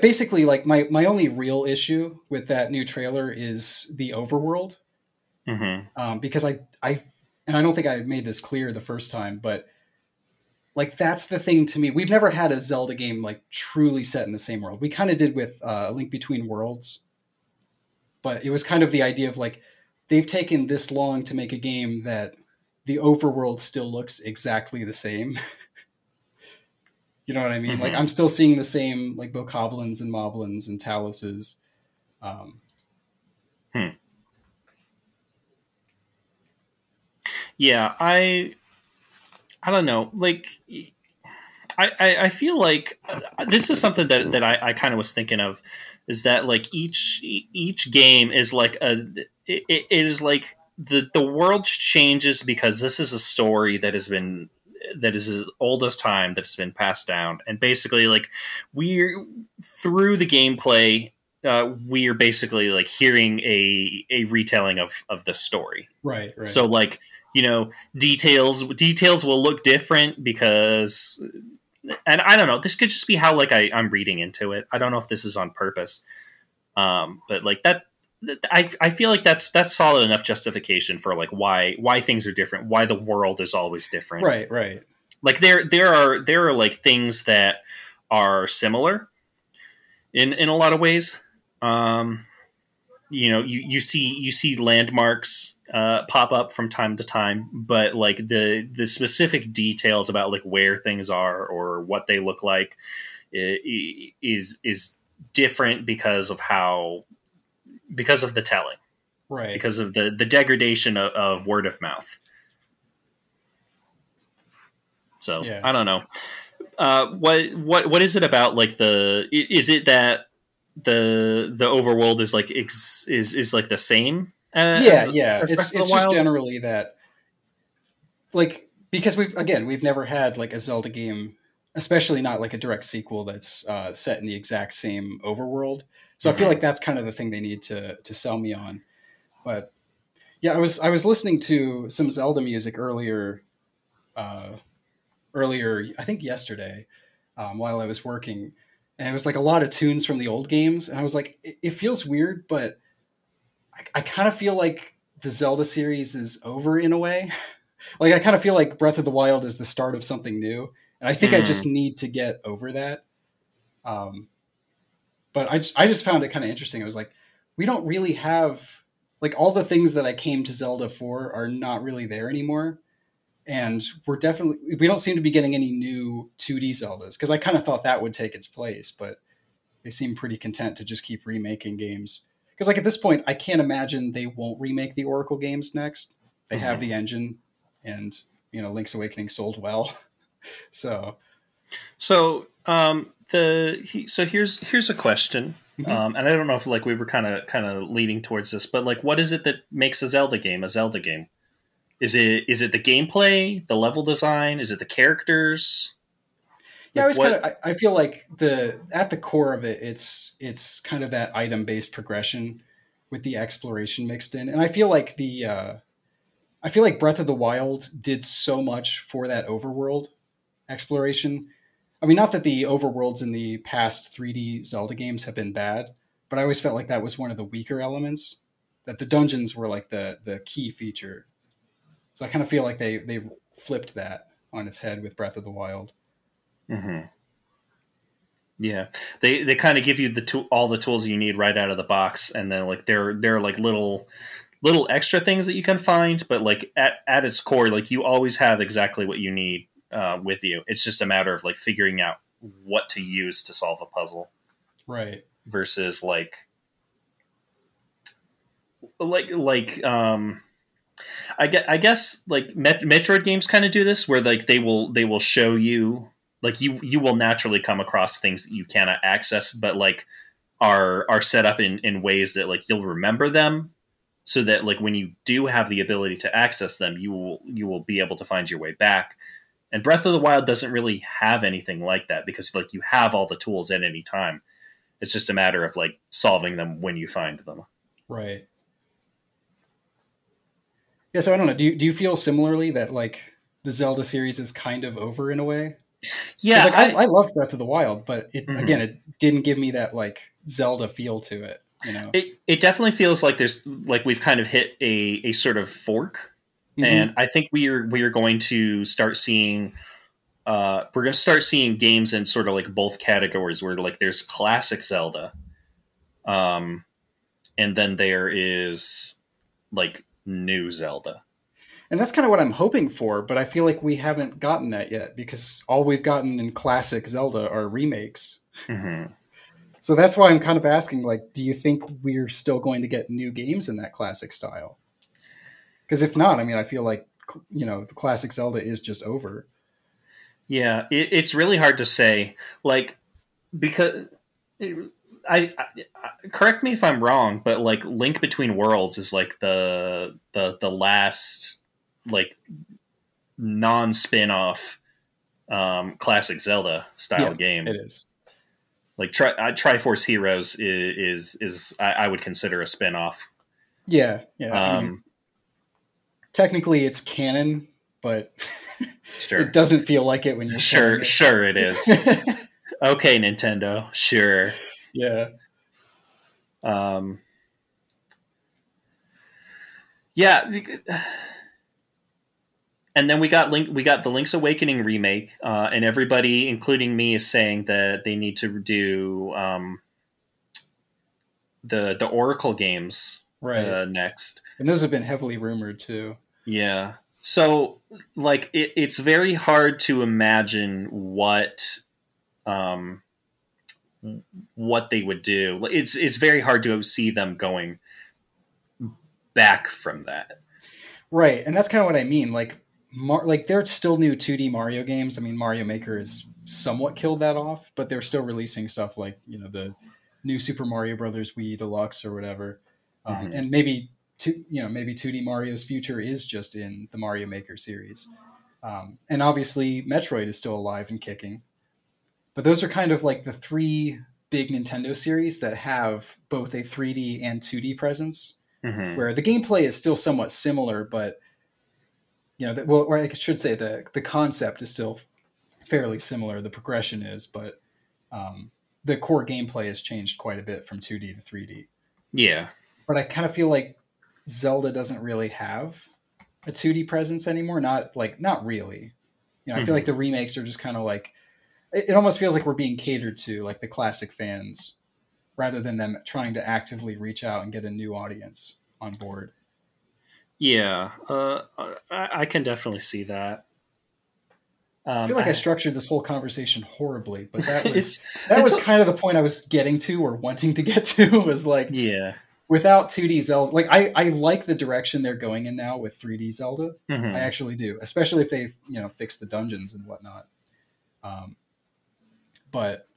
Basically, like my only real issue with that new trailer is the overworld. Mm-hmm. Because I don't think I made this clear the first time, but like that's the thing to me. We've never had a Zelda game like truly set in the same world. We kind of did with A Link Between Worlds, but it was kind of the idea of like they've taken this long to make a game that the overworld still looks exactly the same. You know what I mean? Mm-hmm. Like I'm still seeing the same like bokoblins and moblins and taluses. Yeah, I don't know. Like, I feel like this is something that I kind of was thinking of, is that like each game is like it is like the world changes because this is a story that is as old as time, that has been passed down, and basically like we're through the gameplay. We are basically like hearing a retelling of the story. Right. So like, details will look different because, and I don't know, this could just be how like I'm reading into it. I don't know if this is on purpose. But like that, I feel like that's solid enough justification for like why things are different, why the world is always different. Right. Like there are like things that are similar in a lot of ways. You see landmarks pop up from time to time, but like the specific details about like where things are or what they look like is different because of the telling, right? Because of the degradation of word of mouth. So I don't know. What is it about like is it that the overworld is like is like the same Yeah, yeah. as Breath of the It's just Wild. generally that, like, because we've never had like a Zelda game, especially not like a direct sequel that's set in the exact same overworld. So I feel like Hmm. that's kind of the thing they need to sell me on. But yeah, I was listening to some Zelda music uh, earlier, I think yesterday, while I was working, and it was like a lot of tunes from the old games, and I was like, it feels weird, but I kind of feel like the Zelda series is over in a way. Like I kind of feel like Breath of the Wild is the start of something new, and I think I just Mm. need to get over that. Um, but I just found it kind of interesting. I was like, we don't really have, like, all the things that I came to Zelda for are not really there anymore, and we don't seem to be getting any new 2D Zeldas, because I kind of thought that would take its place, but they seem pretty content to just keep remaking games. Because like at this point, I can't imagine they won't remake the Oracle games next. They have the Hmm. engine, and Link's Awakening sold well. So So so here's a question, mhm. and I don't know if like we were kind of leading towards this, but like, what is it that makes a Zelda game? Is it the gameplay, the level design? Is it the characters? Yeah, I Like always kind what? of I feel like the at the core of it, it's kind of that item based progression with the exploration mixed in, and I feel like Breath of the Wild did so much for that overworld exploration. I mean, not that the overworlds in the past 3D Zelda games have been bad, but I always felt like that was one of the weaker elements. That the dungeons were like the key feature. So I kind of feel like they flipped that on its head with Breath of the Wild. Hmm. Yeah, they kind of give you all the tools you need right out of the box, and then like they're like little extra things that you can find, but like at its core, like you always have exactly what you need with you. It's just a matter of like figuring out what to use to solve a puzzle Right. versus like I guess like Metroid games kind of do this, where like they will show you, like you will naturally come across things that you cannot access, but like are set up in ways that like you'll remember them, so that like when you do have the ability to access them, you will be able to find your way back. And Breath of the Wild doesn't really have anything like that, because like you have all the tools at any time. It's just a matter of like solving them when you find them. Right. Yeah, so I don't know. Do you feel similarly that like the Zelda series is kind of over in a way? Because Yeah, like I I loved Breath of the Wild, but mhm. it didn't give me that like Zelda feel to it. It definitely feels like there's like we've kind of hit a sort of fork, and Hmm. I think we are going to start seeing we're going to start seeing games in sort of like both categories, where like there's classic Zelda, um, and then there is like new Zelda. And that's kind of what I'm hoping for, but I feel like we haven't gotten that yet because all we've gotten in classic Zelda are remakes. Hmm. So that's why I'm kind of asking, like, do you think we're still going to get new games in that classic style? Because if not, I mean, I feel like the classic Zelda is just over. Yeah, it's really hard to say, like, because correct me if I'm wrong, but like Link Between Worlds is like the last like non spin off classic Zelda style Yeah, it game. is. Like Triforce Heroes is I would consider a spin off. Yeah, yeah. I mean, Um, technically it's canon, but it sure, doesn't feel like it when you're playing sure it is. it. Okay, Nintendo, sure. Yeah. Um, yeah, and then we got the Link's Awakening remake, and everybody, including me, is saying that they need to do the Oracle games Right. next. And those have been heavily rumored too. Yeah. So like it's very hard to imagine um, what they would do. It's very hard to see them going back from that. Right, and that's kind of what I mean. Like they're still new 2D Mario games. I mean, Mario Maker has somewhat killed that off, but they're still releasing stuff like the New Super Mario Brothers Wii Deluxe or whatever, Mm-hmm. and maybe maybe 2D Mario's future is just in the Mario Maker series, and obviously Metroid is still alive and kicking. But those are kind of like the three big Nintendo series that have both a 3D and 2D presence, Mm-hmm. where the gameplay is still somewhat similar, but well, or I should say the concept is still fairly similar. The progression is, but the core gameplay has changed quite a bit from 2D to 3D. Yeah. But I kind of feel like Zelda doesn't really have a 2D presence anymore. Not really. I feel Mm-hmm. like the remakes are just kind of like it almost feels like we're being catered to, like the classic fans, rather than them trying to actively reach out and get a new audience on board. Yeah. I can definitely see that. I feel like I I, structured this whole conversation horribly, but that was it's that it's was a, kind of the point I was getting to or wanting to get to was like yeah. without 2D Zelda, like I like the direction they're going in now with 3D Zelda. I Mm-hmm. actually do, especially if they fix the dungeons and whatnot. Um, but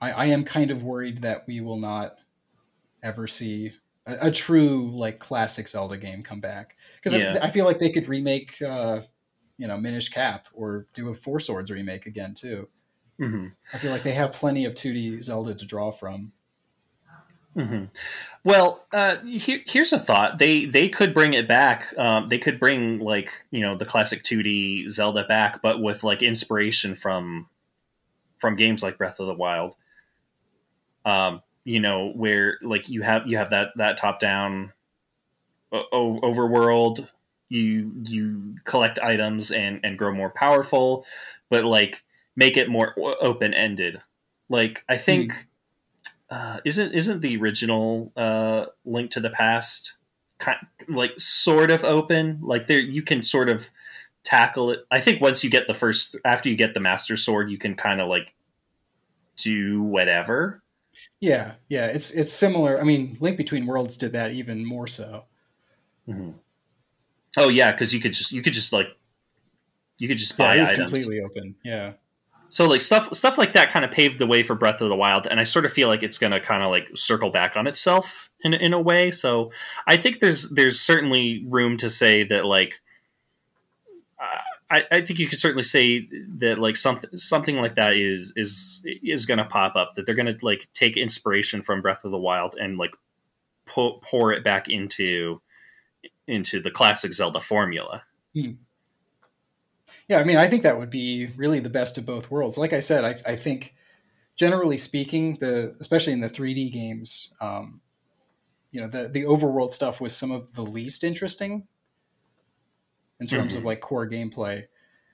I am kind of worried that we will not ever see a true like classic Zelda game come back because Yeah. I feel like they could remake Minish Cap or do a Four Swords remake again too. Mm-hmm. I feel like they have plenty of 2D Zelda to draw from. Mm-hmm. Well, here's a thought. They could bring it back. They could bring like the classic 2D Zelda back, but with like inspiration from games like Breath of the Wild. Where like you have that top down overworld. You collect items and grow more powerful, but like make it more open ended. Like I think Hmm. isn't the original Link to the Past like sort of open? Like there you can sort of tackle it. I think once you get after you get the Master Sword, you can kind of like do whatever. Yeah, yeah, it's similar. I mean, Link Between Worlds did that even more so. Mm-hmm. Oh yeah, because you could just Yeah, it buy was items. completely open. Yeah. So like stuff like that kind of paved the way for Breath of the Wild, and I sort of feel like it's going to kind of like circle back on itself in a way. So I think there's certainly room to say that like I think you could certainly say that like something like that is going to pop up, that they're going to like take inspiration from Breath of the Wild and like pour it back into the classic Zelda formula. Hmm. Yeah, I mean, I think that would be really the best of both worlds. Like I said, I think generally speaking, especially in the 3D games, the overworld stuff was some of the least interesting in terms of Mm-hmm. like core gameplay.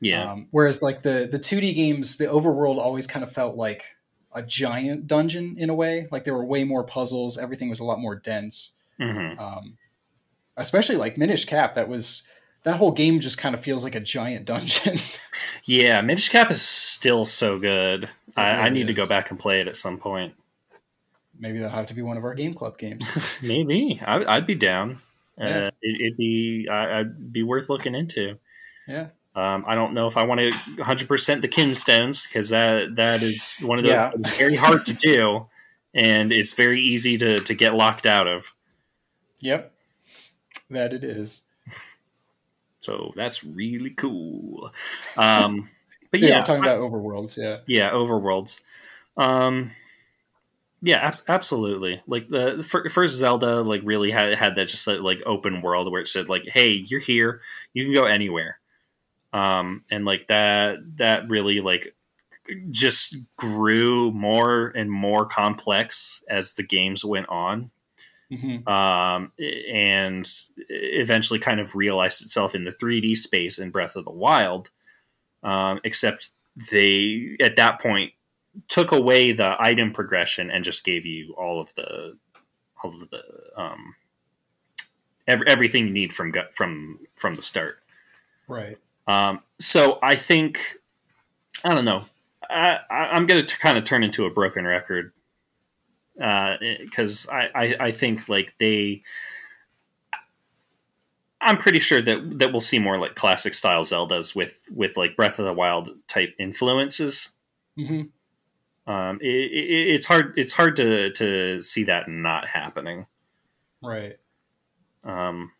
Yeah. Whereas like the 2D games, the overworld always kind of felt like a giant dungeon in a way. Like there were way more puzzles. Everything was a lot more dense. Mm-hmm. Um, Especially like Minish Cap, that whole game just kind of feels like a giant dungeon. Yeah, Minish Cap is still so good. It I really need to go is. back and play it at some point. Maybe that'll have to be one of our game club games. Maybe I'd be down. Yeah, I'd be worth looking into. yeah, I don't know if I want to 100% the Kinstones, because that is one of those yeah. it's very hard to do, and it's very easy to get locked out of. Yep, that it is. So that's really cool. Um, but So yeah, we're yeah, talking about overworlds. Yeah. yeah, Overworlds. Um, Yeah, absolutely. Like the first Zelda, like really had that just like open world where it said like, "Hey, you're here. You can go anywhere." And like that really like just grew more and more complex as the games went on. Hmm. And eventually kind of realized itself in the 3D space in Breath of the Wild. Except they at that point took away the item progression and just gave you all of the everything you need from the start. Right. So I think I don't know. I'm going to kind of turn into a broken record because I think like I'm pretty sure that we'll see more like classic style Zeldas with like Breath of the Wild type influences. Hmm. It's hard. It's hard to see that not happening. Right. Um,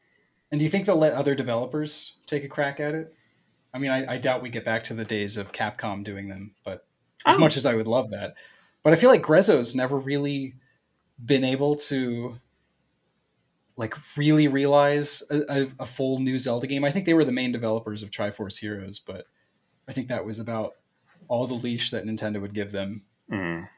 And do you think they'll let other developers take a crack at it? I mean, I doubt we get back to the days of Capcom doing them, but I as don't. much as I would love that. But I feel like Grezzo's never really been able to like really realize a full new Zelda game. I think they were the main developers of Triforce Heroes, but I think that was about all the leash that Nintendo would give them. Mm.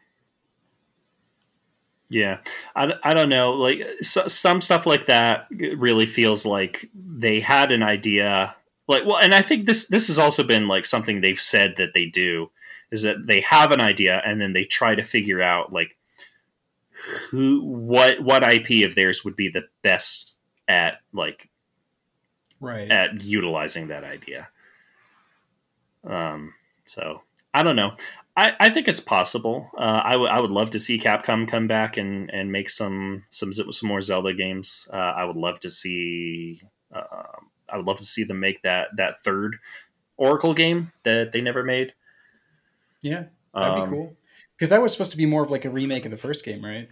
Yeah, I don't know. Like some stuff like that really feels like they had an idea. Like, well, and I think this has also been like something they've said that they do is that they have an idea and then they try to figure out like what IP of theirs would be the best at like Right. at utilizing that idea. So I don't know. I think it's possible. I would love to see Capcom come back and make some more Zelda games. I would love to see. I would love to see them make that third Oracle game that they never made. Yeah, that'd be cool. Because that was supposed to be more of like a remake of the first game, right?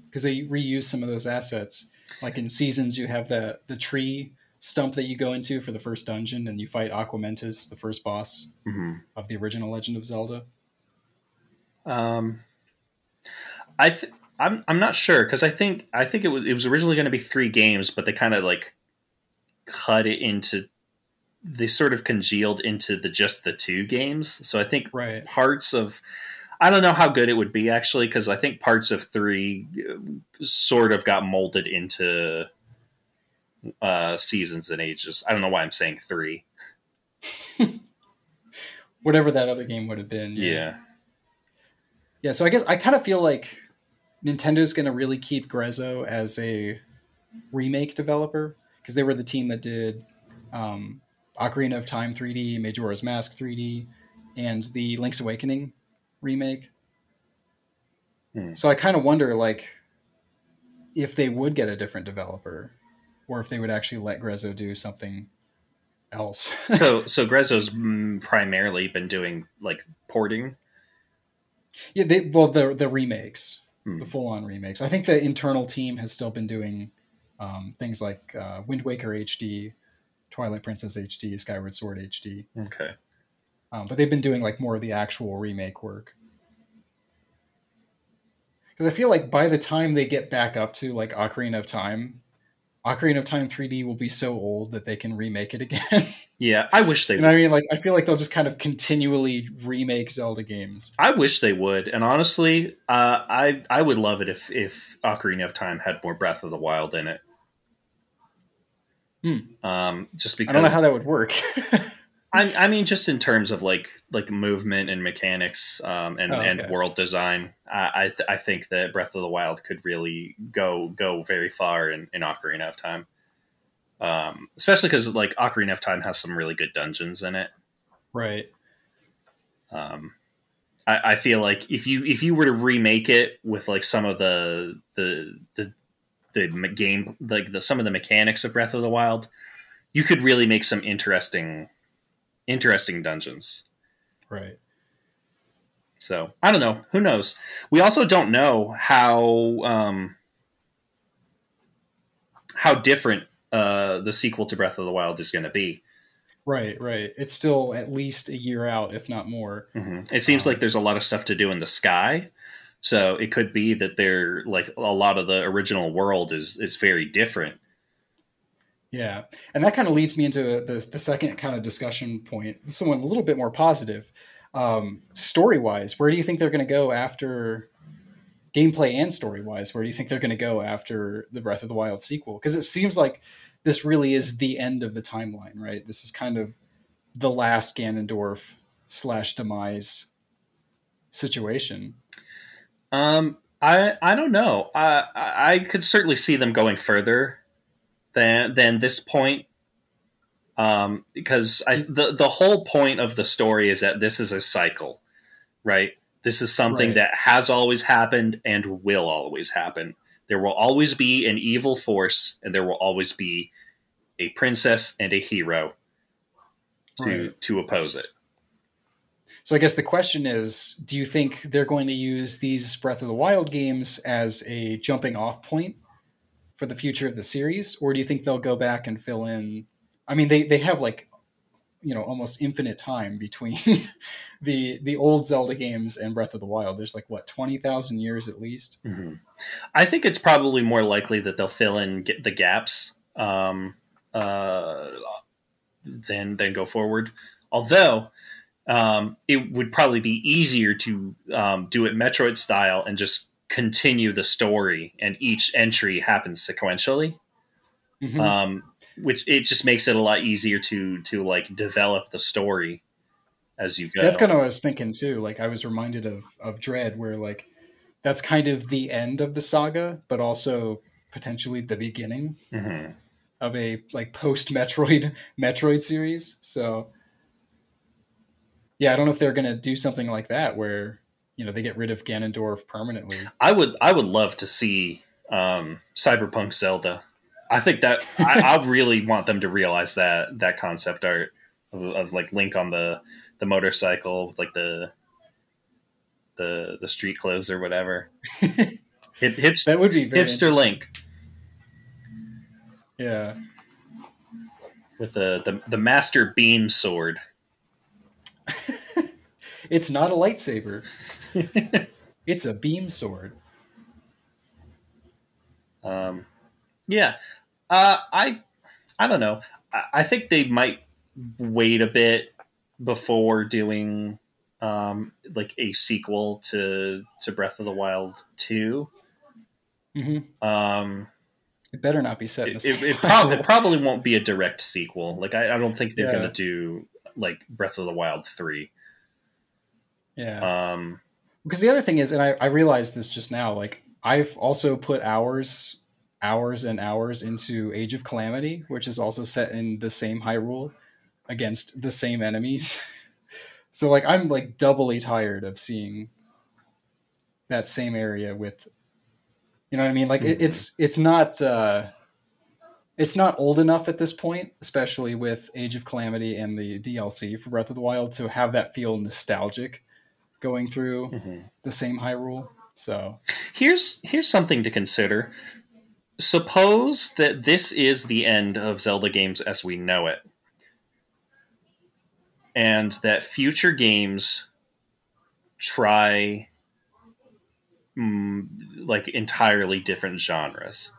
Because they reused some of those assets. Like in Seasons, you have the tree stump that you go into for the first dungeon, and you fight Aquamentus, the first boss Mm-hmm. of the original Legend of Zelda. Um, I'm not sure because I think it was originally going to be 3 games, but they kind of like cut it into they sort of congealed into just the 2 games. So I think Right. parts of I don't know how good it would be actually because I think parts of 3 sort of got molded into Seasons and Ages. I don't know why I'm saying 3. Whatever that other game would have been. Yeah. Yeah. Yeah. So I guess I kind of feel like Nintendo's going to really keep Grezzo as a remake developer because they were the team that did Ocarina of Time 3D, Majora's Mask 3D, and the Link's Awakening remake. So I kind of wonder, like, if they would get a different developer, or if they would actually let Grezzo do something else. So Grezzo's primarily been doing like porting. Yeah, the remakes, the full on remakes. I think the internal team has still been doing things like Wind Waker HD, Twilight Princess HD, Skyward Sword HD. Okay. But they've been doing like more of the actual remake work. Because I feel like by the time they get back up to like Ocarina of Time 3D will be so old that they can remake it again. Yeah, I wish they and would. I mean, like, I feel like they'll just kind of continually remake Zelda games. I wish they would, and honestly, I would love it if Ocarina of Time had more Breath of the Wild in it. Just because I don't know how that would work. I mean, just in terms of like movement and mechanics, and world design, I think that Breath of the Wild could really go very far in Ocarina of Time, especially because like Ocarina of Time has some really good dungeons in it. Right. I feel like if you were to remake it with like some of the game like some of the mechanics of Breath of the Wild, you could really make some interesting dungeons. Right. So I don't know. Who knows? We also don't know how different the sequel to Breath of the Wild is going to be. Right. It's still at least a year out, if not more. Mm-hmm. It seems like there's a lot of stuff to do in the sky. So it could be that they're like a lot of the original world is very different. Yeah. And that kind of leads me into the second kind of discussion point. This is one a little bit more positive. Story wise, where do you think they're going to go after gameplay and story wise? Where do you think they're going to go after the Breath of the Wild sequel? Because it seems like this really is the end of the timeline, right? This is kind of the last Ganondorf / demise situation. I don't know. I could certainly see them going further than this point. Because the whole point of the story is that this is a cycle, right? This is something Right. that has always happened and will always happen. There will always be an evil force, and there will always be a princess and a hero to oppose it. So I guess the question is, do you think they're going to use these Breath of the Wild games as a jumping off point for the future of the series, or do you think they'll go back and fill in? I mean, they have like, almost infinite time between the old Zelda games and Breath of the Wild. There's like what, 20,000 years at least. Mm-hmm. I think it's probably more likely that they'll fill in the gaps uh, than go forward. Although it would probably be easier to do it Metroid style and just continue the story, and each entry happens sequentially. Mm-hmm. Which it just makes it a lot easier to like develop the story as you That's go. kind of what I was thinking too. Like I was reminded of Dread, where like that's kind of the end of the saga, but also potentially the beginning Mm-hmm. of a like post Metroid series. So yeah, I don't know if they're gonna do something like that where they get rid of Ganondorf permanently. I would love to see Cyberpunk Zelda. I think that I really want them to realize that concept art of like Link on the motorcycle with like the street clothes or whatever. That would be very Hipster interesting. Link Yeah. with the Master Beam sword. It's not a lightsaber. It's a beam sword. um, yeah, I don't know. I think they might wait a bit before doing like a sequel to Breath of the Wild 2. Mm-hmm. Um, It better not be set in it, the it, same it, prob- it Hyrule. probably won't be a direct sequel. Like I don't think they're gonna Yeah. do like Breath of the Wild 3. Yeah. Um, Because the other thing is, and I realized this just now, like I've also put hours and hours into Age of Calamity, which is also set in the same Hyrule against the same enemies. So like I'm like doubly tired of seeing that same area with, what I mean? Like mhm. it's not old enough at this point, especially with Age of Calamity and the DLC for Breath of the Wild, to have that feel nostalgic going through Mhm. the same Hyrule. So Here's something to consider. Suppose that this is the end of Zelda games as we know it, and that future games try like entirely different genres.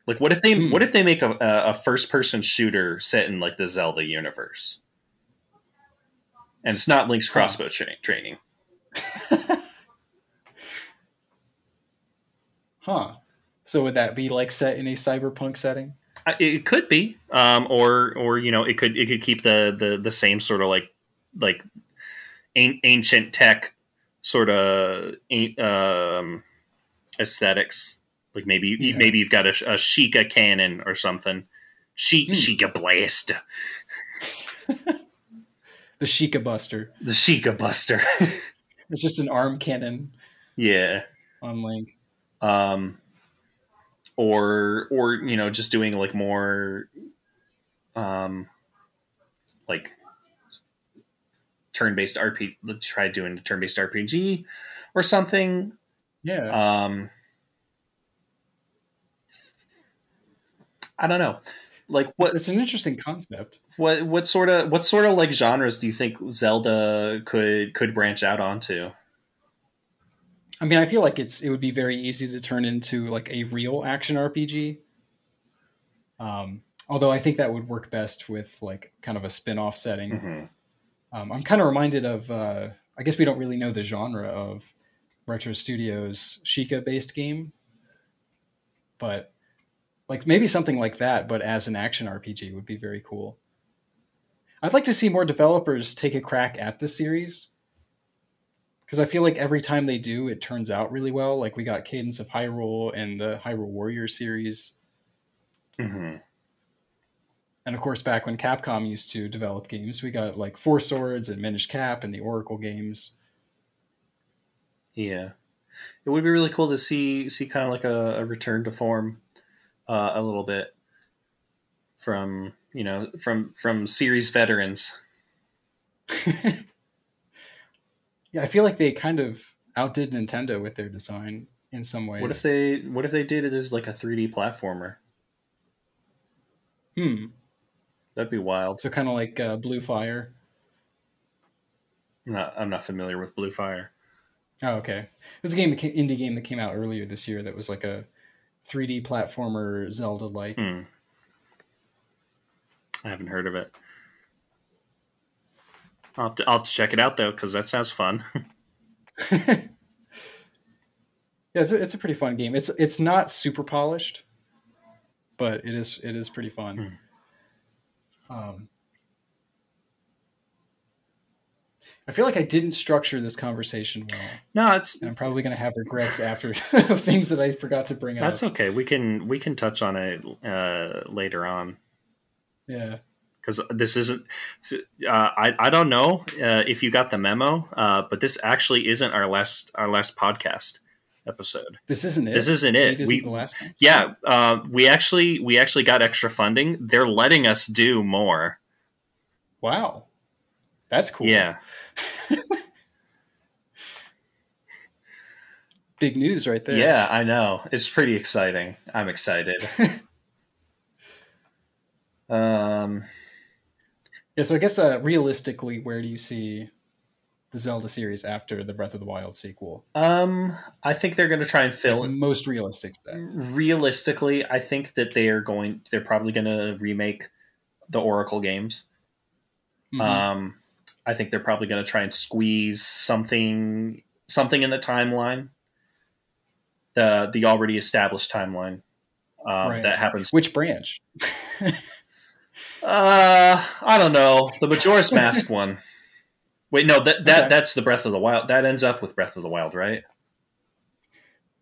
Like, what hmm. if they make a first person shooter set in like the Zelda universe, and it's not Link's Huh. crossbow training? Huh. So would that be like set in a cyberpunk setting? It could be, or it could keep the same sort of like ancient tech sort of aesthetics. Like Yeah. maybe you've got a Sheikah cannon or something. Hmm. Sheikah blast, The Sheikah Buster. the Sheikah Buster. It's just an arm cannon Yeah. on Link. Um, or just doing like more um, like turn based RPG. Let's try doing a turn based RPG or something. Yeah. Um, I don't know. Like It's an interesting concept. what sort of like genres do you think Zelda could branch out onto? I mean, I feel like it would be very easy to turn into like a real action RPG. Although I think that would work best with like kind of a spin-off setting. Mm-hmm. I'm kind of reminded of I guess we don't really know the genre of Retro Studios Sheikah based game, but like maybe something like that, but as an action RPG would be very cool. I'd like to see more developers take a crack at the series because I feel like every time they do, it turns out really well. Like we got Cadence of Hyrule and the Hyrule Warrior series, Mm-hmm. and of course, back when Capcom used to develop games, we got like Four Swords and Minish Cap and the Oracle games. Yeah, it would be really cool to see kind of like a return to form a little bit from from series veterans. Yeah, I feel like they kind of outdid Nintendo with their design in some ways. What if they did it as like a 3D platformer? Hmm. That'd be wild. So kind of like Blue Fire. I'm not familiar with Blue Fire. Oh, okay. It was a indie game that came out earlier this year that was like a 3D platformer Zelda-like. I haven't heard of it. I'll have to check it out though, because that sounds fun. Yeah, it's a pretty fun game. It's not super polished, but it is pretty fun. Um, I feel like I didn't structure this conversation well. No, and I'm probably going to have regrets after of things that I forgot to bring up. That's okay. We can touch on it later on. Yeah. Because this isn't. I don't know if you got the memo, but this actually isn't our last podcast episode. This isn't it. This isn't it. Isn't the last one? Yeah. We actually got extra funding. They're letting us do more. Wow, that's cool. Yeah. Big news right there. Yeah, I know. It's pretty exciting. I'm excited. Yeah, so I guess realistically, where do you see the Zelda series after the Breath of the Wild sequel? I think they're going to try and fill like most realistic stuff. Realistically, I think that they're probably going to remake the Oracle games. Mm-hmm. I think they're probably going to try and squeeze something in the timeline, the already established timeline right. that happens. Which branch? I don't know. The Majora's Mask one. Wait, no, that's the Breath of the Wild. That ends up with Breath of the Wild, right?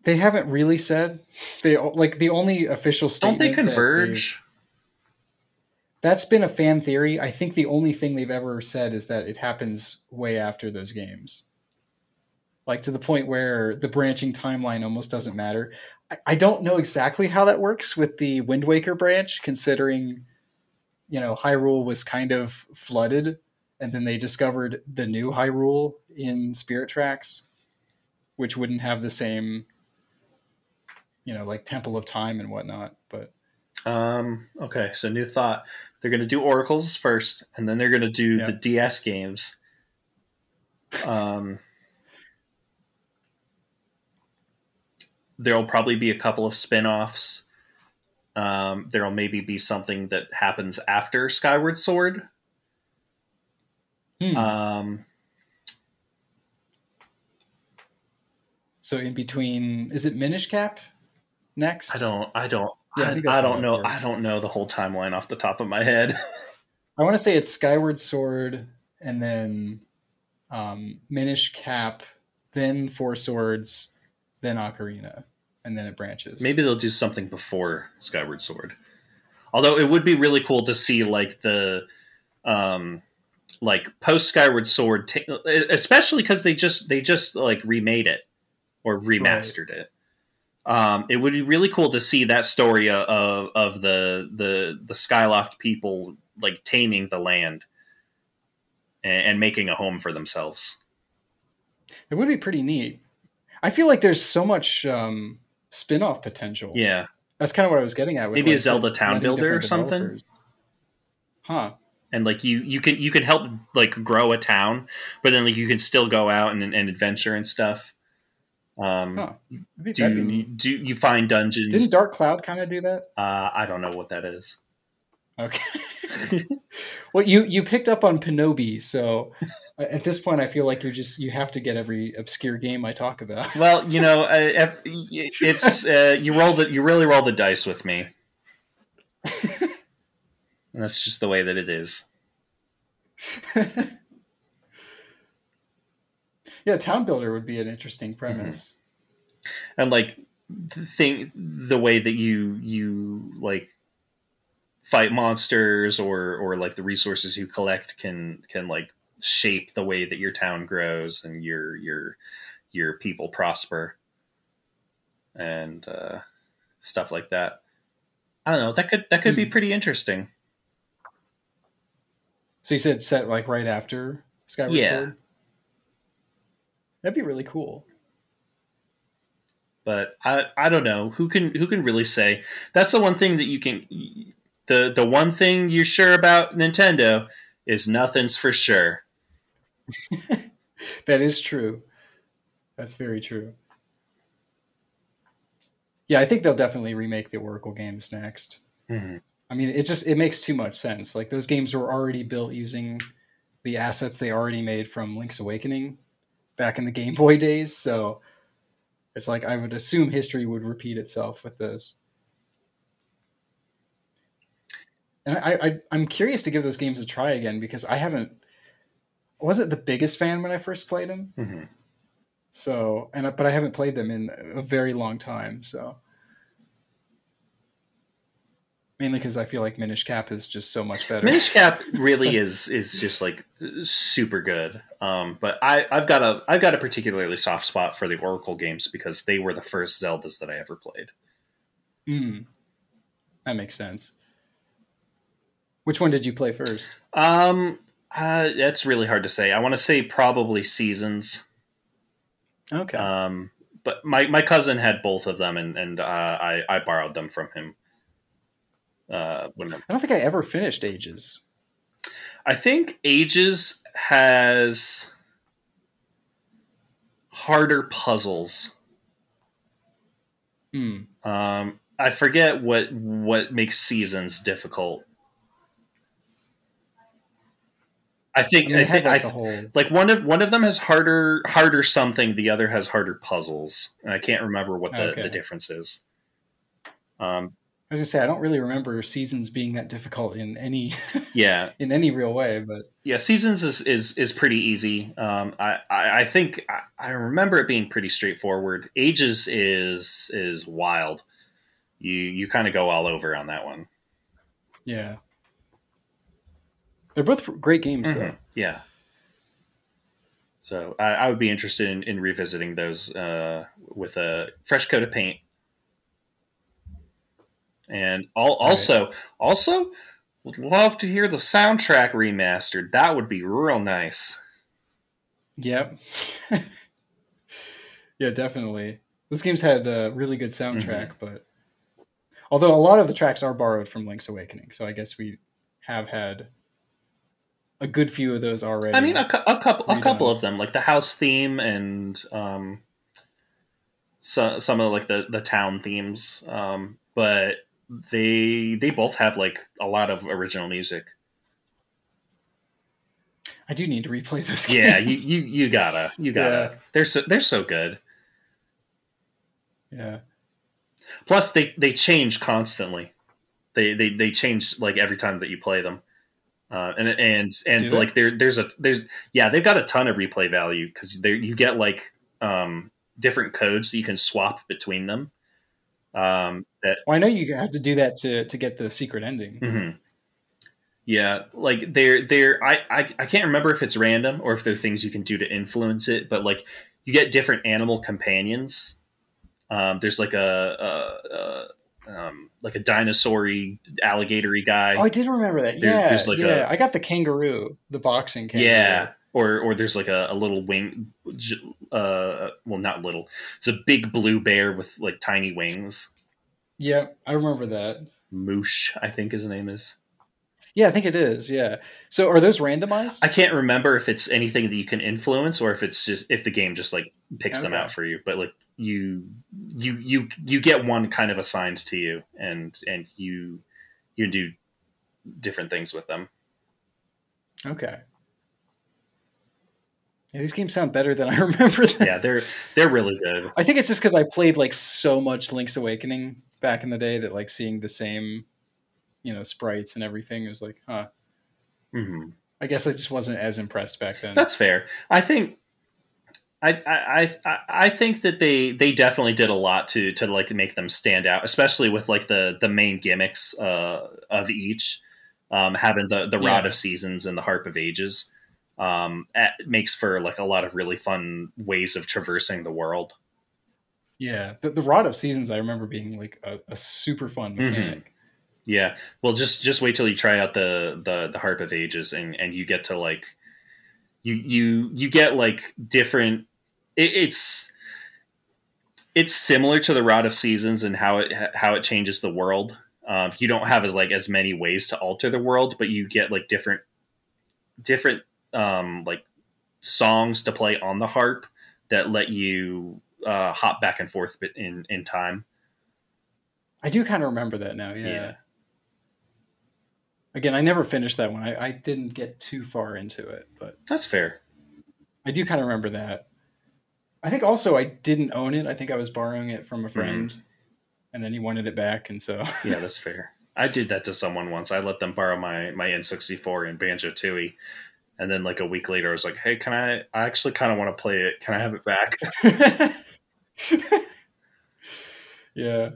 They haven't really said. They like the only official statement. Don't they converge? That's been a fan theory. I think the only thing they've ever said is that it happens way after those games. Like to the point where the branching timeline almost doesn't matter. I don't know exactly how that works with the Wind Waker branch, considering, Hyrule was kind of flooded, and then they discovered the new Hyrule in Spirit Tracks, which wouldn't have the same, like Temple of Time and whatnot. But okay, so new thought. They're going to do Oracles first, and then they're going to do the DS games. There'll probably be a couple of spin-offs. There'll maybe be something that happens after Skyward Sword. So in between, is it Minish Cap next? I don't know. Works. I don't know the whole timeline off the top of my head. I want to say it's Skyward Sword, and then Minish Cap, then Four Swords, then Ocarina, and then it branches. Maybe they'll do something before Skyward Sword. Although it would be really cool to see like the like post Skyward Sword, especially because they just like remade it or remastered it. It would be really cool to see that story of the Skyloft people like taming the land and making a home for themselves. It would be pretty neat. I feel like there's so much spin-off potential. Yeah. That's kind of what I was getting at. With maybe like a Zelda town builder or something. Huh. And like you can help like grow a town, but then like you can still go out and adventure and stuff. Do you find dungeons? Didn't Dark Cloud kind of do that? I don't know what that is. Okay. Well, you picked up on Pinobi, so at this point, I feel like you have to get every obscure game I talk about. Well, it's you really roll the dice with me. And that's just the way that it is. Yeah, Town Builder would be an interesting premise. Mm-hmm. And like the way that you like fight monsters or like the resources you collect can like shape the way that your town grows and your people prosper and stuff like that. I don't know. That could be pretty interesting. So you said set like right after Skyward Sword? That'd be really cool. But I don't know who can really say. That's the one thing that you can. The one thing you're sure about Nintendo is nothing's for sure. That is true. That's very true. Yeah, I think they'll definitely remake the Oracle games next. Mm-hmm. I mean, it makes too much sense. Like those games were already built using the assets they already made from Link's Awakening back in the Game Boy days, so it's like I would assume history would repeat itself with this. And I'm curious to give those games a try again because I wasn't the biggest fan when I first played them. Mm-hmm. So, but I haven't played them in a very long time. So, mainly because I feel like Minish Cap is just so much better. Minish Cap really is just like super good. But I've got a particularly soft spot for the Oracle games because they were the first Zeldas that I ever played. That makes sense. Which one did you play first? That's really hard to say. I want to say probably Seasons. Okay. But my cousin had both of them, and I borrowed them from him. I don't think I ever finished Ages. I think Ages has harder puzzles. I forget what makes Seasons difficult. I think like one of them has harder something. The other has harder puzzles, and I can't remember what the difference is. I was gonna say I don't really remember Seasons being that difficult in any in any real way, but yeah, Seasons is pretty easy. I think I remember it being pretty straightforward. Ages is wild. You kind of go all over on that one. Yeah, they're both great games though. Yeah. So I would be interested in revisiting those with a fresh coat of paint. And also would love to hear the soundtrack remastered. That would be real nice. Yep. Yeah, definitely. Those games had a really good soundtrack, but although a lot of the tracks are borrowed from Link's Awakening, so I guess we have had a good few of those already. I mean, a couple of them, like the house theme and some of like the town themes, but they both have like a lot of original music. I do need to replay those games. Yeah, you gotta. Yeah. They're so good. Yeah. Plus, they change constantly. They change like every time that you play them, and like there's they've got a ton of replay value because you get like different codes that you can swap between them. Well, I know you have to do that to get the secret ending. Mm-hmm. Yeah, like I can't remember if it's random or if there are things you can do to influence it, but like you get different animal companions. There's like a dinosaur-y, alligator-y guy. Oh, I did remember that. There's like I got the kangaroo, the boxing kangaroo. Yeah, or there's like a little wing. Well, not little. It's a big blue bear with like tiny wings. Yeah, I remember that. Moosh, I think his name is. Yeah, I think it is. Yeah. So are those randomized? I can't remember if it's anything that you can influence or if it's just if the game just like picks them out for you. But like you get one kind of assigned to you, and you do different things with them. Okay. Yeah, these games sound better than I remember them. Yeah, they're really good. I think it's just because I played like so much Link's Awakening back in the day that like seeing the same, sprites and everything was like, huh. Mm-hmm. I guess I just wasn't as impressed back then. That's fair. I think I think that they definitely did a lot to like make them stand out, especially with like the main gimmicks of each, having the Rod of Seasons and the Harp of Ages. Makes for like a lot of really fun ways of traversing the world. Yeah, the Rod of Seasons I remember being like a super fun mechanic. Mm-hmm. Yeah, well, just wait till you try out the Harp of Ages and you get to like you get like different it's similar to the Rod of Seasons and how it changes the world. You don't have as many ways to alter the world, but you get like different like songs to play on the harp that let you hop back and forth in time. I do kind of remember that now. Yeah. Yeah. Again, I never finished that one. I didn't get too far into it, but That's fair. I do kind of remember that. I think also I didn't own it. I think I was borrowing it from a friend, and then he wanted it back, and so yeah, that's fair. I did that to someone once. I let them borrow my N64 and Banjo-Tooie, and then like a week later, I was like, "Hey, can I actually kind of want to play it. Can I have it back?" Yeah.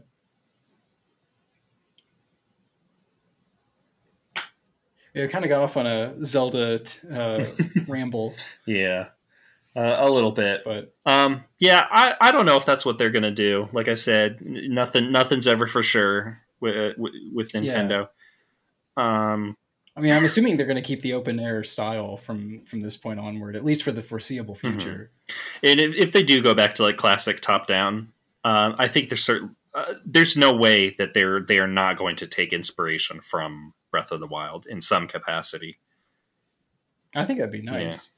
Yeah, kind of got off on a Zelda ramble. Yeah, a little bit. But yeah, I don't know if that's what they're gonna do. Like I said, nothing's ever for sure with Nintendo. Yeah. I mean, I'm assuming they're going to keep the open air style from this point onward, at least for the foreseeable future. And if they do go back to like classic top down, I think there's no way that they are not going to take inspiration from Breath of the Wild in some capacity. I think that'd be nice.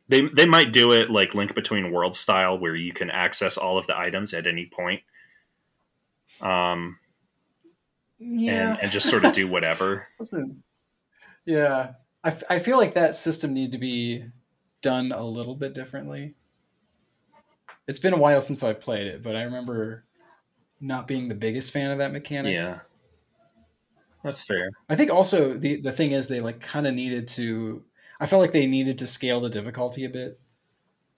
Yeah. They might do it like Link Between Worlds style, where you can access all of the items at any point. Yeah, and just sort of do whatever. Listen, yeah, I feel like that system need to be done a little bit differently. It's been a while since I played it, but I remember not being the biggest fan of that mechanic. Yeah, that's fair. I think also the thing is they like kind of needed to. I felt like they needed to scale the difficulty a bit.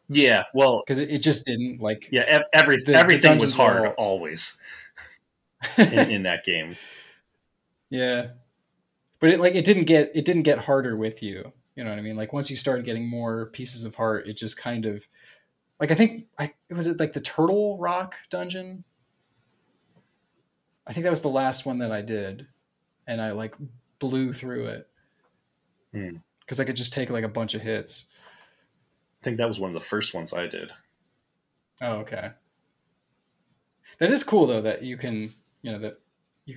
Yeah, well, because it just didn't like. Yeah, everything was hard always in that game. Yeah, but it didn't get harder with you. You know what I mean? Like once you started getting more pieces of heart, it just kind of like it was like the Turtle Rock dungeon. I think that was the last one that I did, and I like blew through it because I could just take like a bunch of hits. I think that was one of the first ones I did. Oh, okay. That is cool though that you can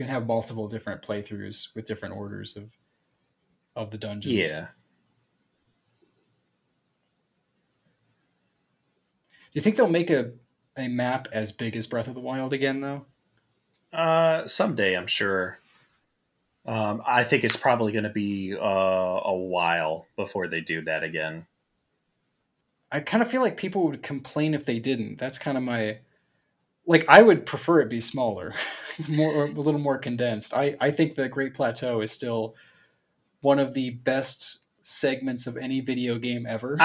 have multiple different playthroughs with different orders of the dungeons. Yeah. Do you think they'll make a map as big as Breath of the Wild again though? Someday, I'm sure. I think it's probably going to be a while before they do that again. I kind of feel like people would complain if they didn't. That's kind of my... Like, I would prefer it be smaller, or a little more condensed. I think the Great Plateau is still one of the best segments of any video game ever.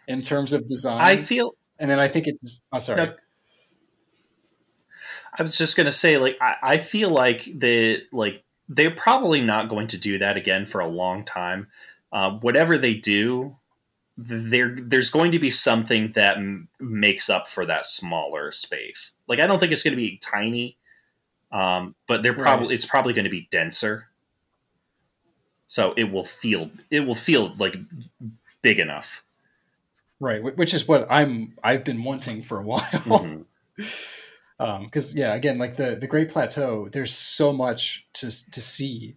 In terms of design. I feel... And then I think it's... Oh, sorry. No, I was just going to say, like, I feel like they're probably not going to do that again for a long time. Whatever they do, there's going to be something that makes up for that smaller space. Like, I don't think it's going to be tiny, but it's probably going to be denser. So it will feel like big enough. Right, which is what I've been wanting for a while. Because again, like the Great Plateau, there's so much to see.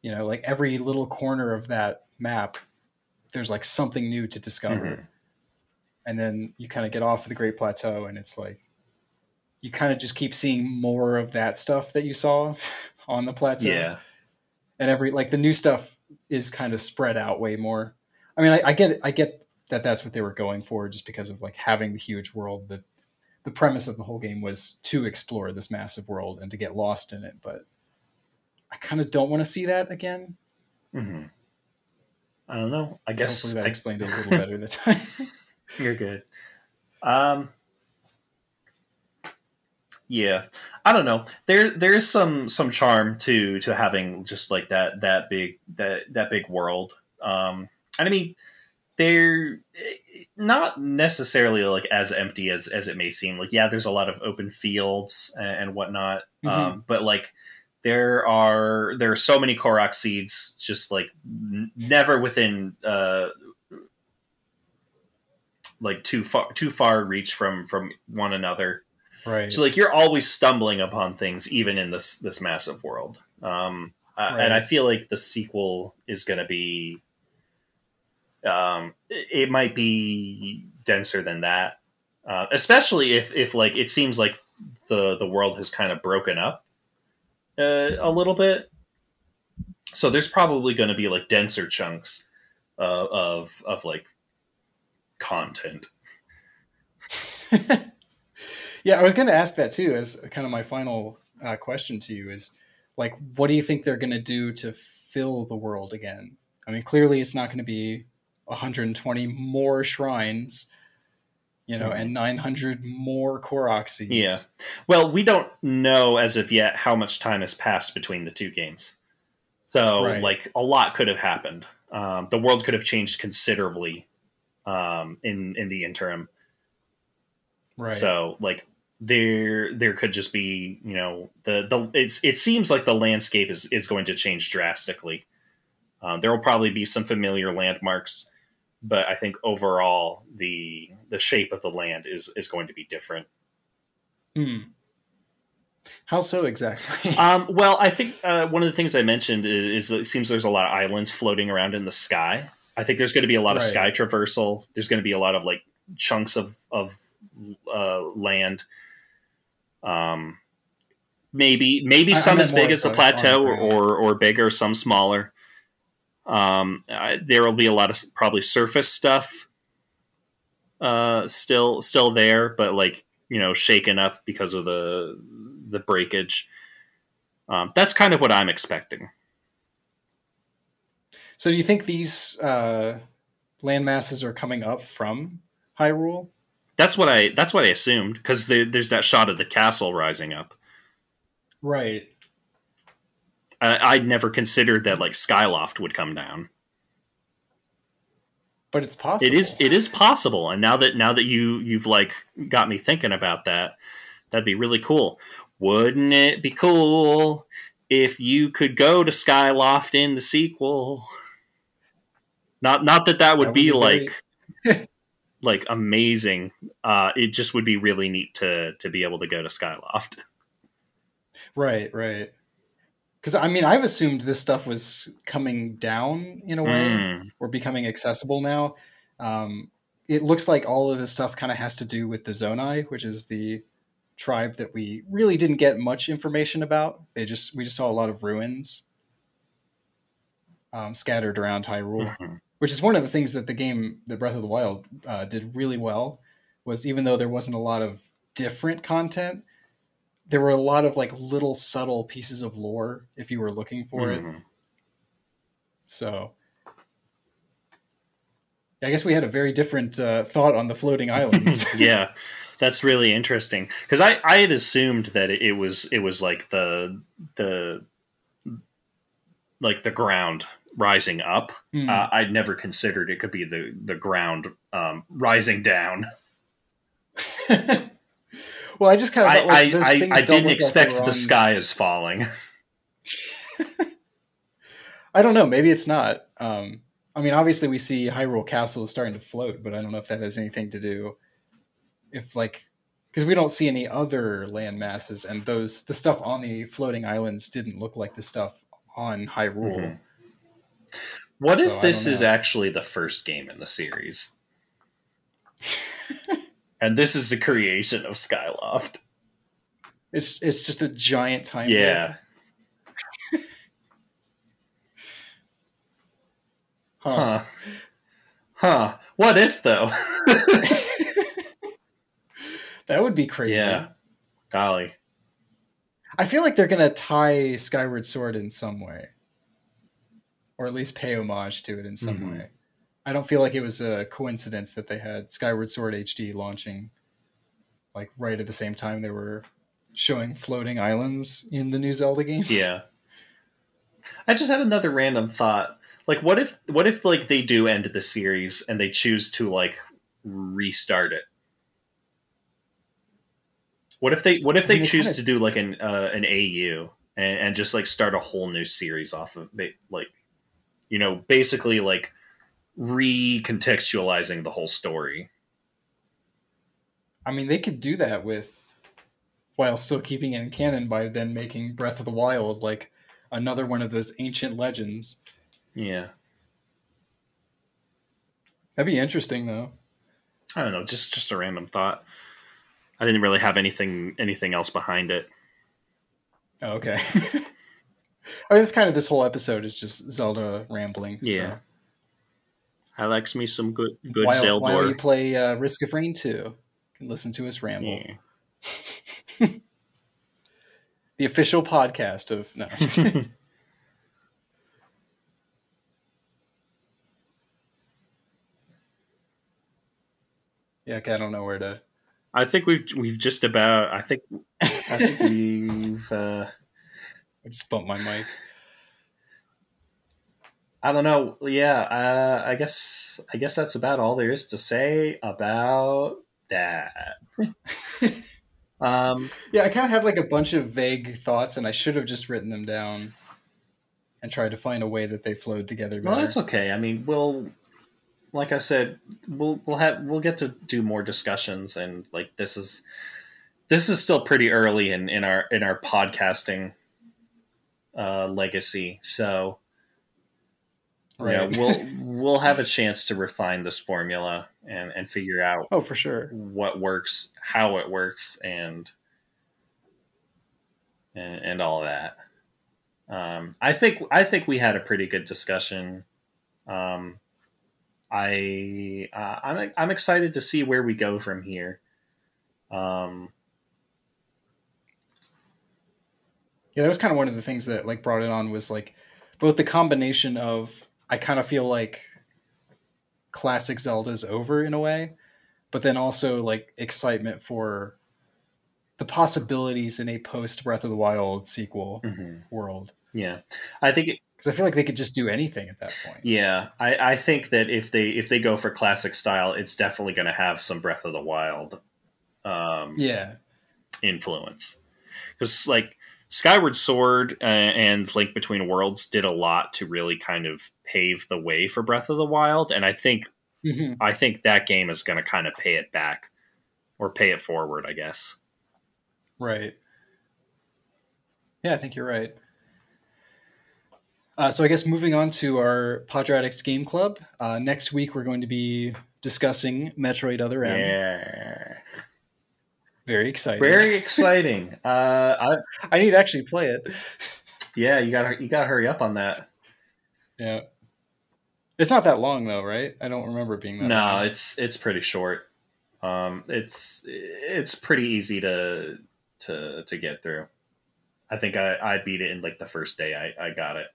You know, like every little corner of that map, there's like something new to discover. And then you kind of get off of the Great Plateau, and it's like you kind of just keep seeing more of that stuff that you saw on the plateau. Yeah, and the new stuff is kind of spread out way more. I mean, I get that that's what they were going for, just because of like having the huge world. The premise of the whole game was to explore this massive world and to get lost in it, but I kind of don't want to see that again. I don't know. I guess hopefully that explained it a little better this time. You're good. Yeah, I don't know. There's some charm to having just like that big world. And I mean, they're not necessarily like as empty as it may seem. Like, yeah, there's a lot of open fields and whatnot, but like there are so many Korok seeds just like never within like too far reach from one another. Right. So like you're always stumbling upon things, even in this massive world. And I Right. feel like the sequel is going to be, it might be denser than that, especially if like it seems like the world has kind of broken up a little bit. So there's probably going to be like denser chunks of like content. Yeah, I was going to ask that too, as kind of my final question to you is, like, what do you think they're going to do to fill the world again? I mean, clearly it's not going to be 120 more shrines, and 900 more Korok Yeah. seeds. Well, we don't know as of yet how much time has passed between the two games. So, Right. like, a lot could have happened. The world could have changed considerably in the interim. Right. So, like, there could just be, it seems like the landscape is going to change drastically. There will probably be some familiar landmarks, but I think overall the shape of the land is going to be different. Hmm. How so exactly? Well, I think one of the things I mentioned is it seems there's a lot of islands floating around in the sky. I think there's going to be a lot of Right. sky traversal. There's going to be a lot of like chunks of land. Um, maybe I some meant as big more as the so on the plateau ground. or bigger, some smaller. There will be a lot of probably surface stuff still there, but like shaken up because of the breakage. That's kind of what I'm expecting. So do you think these land masses are coming up from Hyrule? That's what I assumed because there's that shot of the castle rising up. Right. I'd never considered that like Skyloft would come down. But it's It is possible. it is possible, and now that you've like got me thinking about that, that'd be really cool. Wouldn't it be cool if you could go to Skyloft in the sequel? Not that would That would be be very like amazing. It just would be really neat to be able to go to Skyloft. right, right. Because I mean, I've assumed this stuff was coming down in a way, Mm, or becoming accessible now. Um, it looks like all of this stuff kind of has to do with the Zonai, which is the tribe that we really didn't get much information about. We just saw a lot of ruins scattered around Hyrule, mhm, which is one of the things that the Breath of the Wild did really well. Was even though there wasn't a lot of different content, there were a lot of like little subtle pieces of lore if you were looking for it. mhm. So I guess we had a very different thought on the floating islands. Yeah, that's really interesting because I had assumed that it was like the like the ground rising up. Hmm. I'd never considered it could be the ground rising down. Well, I just kind of I, thought like I, those I, I things don't didn't look like they expect were the on. sky is falling. I don't know. Maybe it's not. I mean, obviously we see Hyrule Castle is starting to float, but I don't know if that has anything to do if like because we don't see any other land masses, and the stuff on the floating islands didn't look like the stuff on Hyrule. Mhm. What So if I don't this is know. actually the first game in the series, and this is the creation of Skyloft? It's just a giant time warp, Yeah. huh? Huh. Huh. What if though? That would be Yeah. crazy. Golly. I feel like they're gonna tie Skyward Sword in some way, or at least pay homage to it in some Hmm. way. I don't feel like it was a coincidence that they had Skyward Sword HD launching like right at the same time they were showing floating islands in the new Zelda game. Yeah. I just had another random thought. Like, what if like they do end the series and they choose to like restart it? What if I mean, they they kind choose of to do like an AU and just like start a whole new series off of it, like basically like recontextualizing the whole story. I mean, they could do that with while still keeping it in canon by then making Breath of the Wild like another one of those ancient legends. Yeah. That'd be interesting, though. I don't know, just a random thought. I didn't really have anything else behind it. Oh, okay. I mean, it's kind of this whole episode is just Zelda rambling. Yeah. So. I likes me some good Why Zelda. don't you play Risk of Rain 2? You can listen to us ramble. Yeah. The official podcast of... No. Yeah, okay, I don't know where to... I think we've just about... I think we've... I just bumped my mic. I don't know. Yeah, I guess that's about all there is to say about that. Yeah, I kind of had like a bunch of vague thoughts, and I should have just written them down and tried to find a way that they flowed together better. Well, that's okay. I mean, like I said, we'll get to do more discussions, and like this is still pretty early in our podcasting legacy, so. Right. Yeah, we'll have a chance to refine this formula and figure out for sure what works, how it works, and all of that. I think we had a pretty good discussion. I'm excited to see where we go from here. Yeah, that was kind of one of the things that like brought it on was like both the combination of I kind of feel like classic Zelda's over in a way, but then also like excitement for the possibilities in a post Breath of the Wild sequel world. Yeah, I think because I feel like they could just do anything at that point. Yeah, I think that if they go for classic style, it's definitely going to have some Breath of the Wild, influence, because like Skyward Sword and Link Between Worlds did a lot to really kind of pave the way for Breath of the Wild, and I think that game is going to kind of pay it back or pay it forward, I guess. Right. Yeah, I think you're right. So I guess moving on to our Podratix Game Club. Next week we're going to be discussing Metroid Other M. Yeah. Very exciting. Very exciting. I need to actually play it. Yeah, you gotta hurry up on that. Yeah. It's not that long though, right? I don't remember it being that long. No, it's pretty short. It's pretty easy to get through. I think I beat it in like the first day I got it.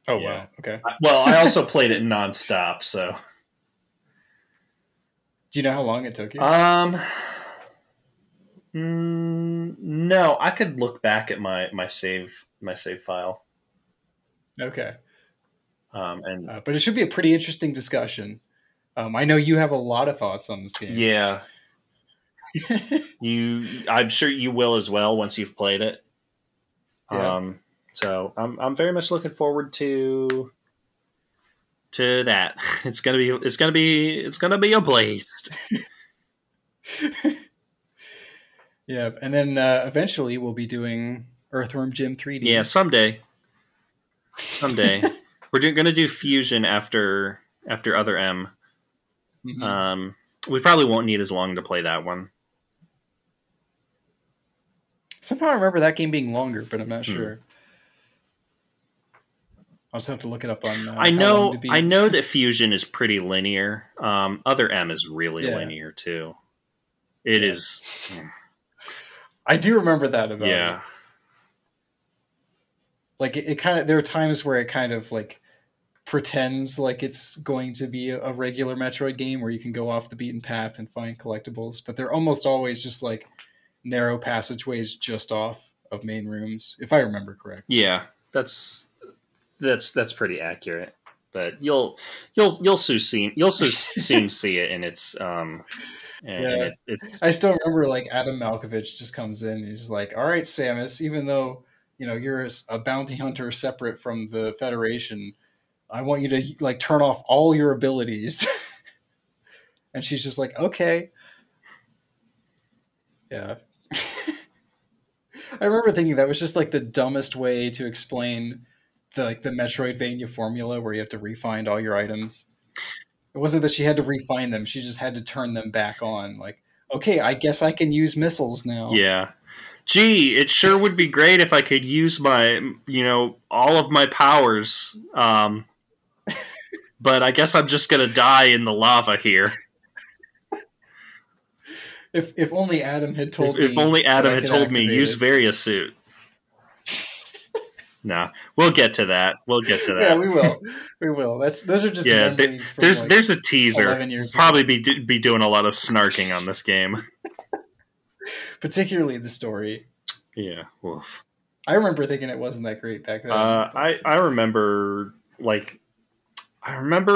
Oh, yeah. Wow. Okay. Well, I also played it nonstop, so. Do you know how long it took you? No, I could look back at my save file. Okay. But it should be a pretty interesting discussion. I know you have a lot of thoughts on this game. Yeah. I'm sure you will as well once you've played it. Yeah. So I'm very much looking forward to that. It's gonna be a blast. Yeah, and then eventually we'll be doing Earthworm Jim 3D. Yeah, someday. We're gonna do Fusion after Other M. We probably won't need as long to play that one. Somehow I remember that game being longer, but I'm not sure. I'll just have to look it up on. I know that Fusion is pretty linear. Other M is really linear too. It is. I do remember that about it. Like it kind of, there are times where it kind of like pretends like it's going to be a regular Metroid game where you can go off the beaten path and find collectibles, but they're almost always just like narrow passageways just off of main rooms, if I remember correctly. Yeah, that's pretty accurate. But you'll soon see it in its I still remember like Adam Malkovich just comes in and he's like, "All right, Samus, even though you're a bounty hunter separate from the Federation, I want you to like turn off all your abilities." And she's just like, "Okay." Yeah. I remember thinking that was just like the dumbest way to explain the Metroidvania formula where you have to refine all your items. It wasn't that she had to refine them; she just had to turn them back on. Like, okay, I guess I can use missiles now. Yeah. Gee, it sure would be great if I could use my, all of my powers. But I guess I'm just gonna die in the lava here. If only Adam had told If me. only Adam had told me, use it. Various Suit. Nah, we'll get to that. Yeah, we will. We will. Those are just memories from there's a teaser. 11 years we'll probably be doing a lot of snarking on this game. Particularly the story. Yeah, woof. I remember thinking it wasn't that great back then. I remember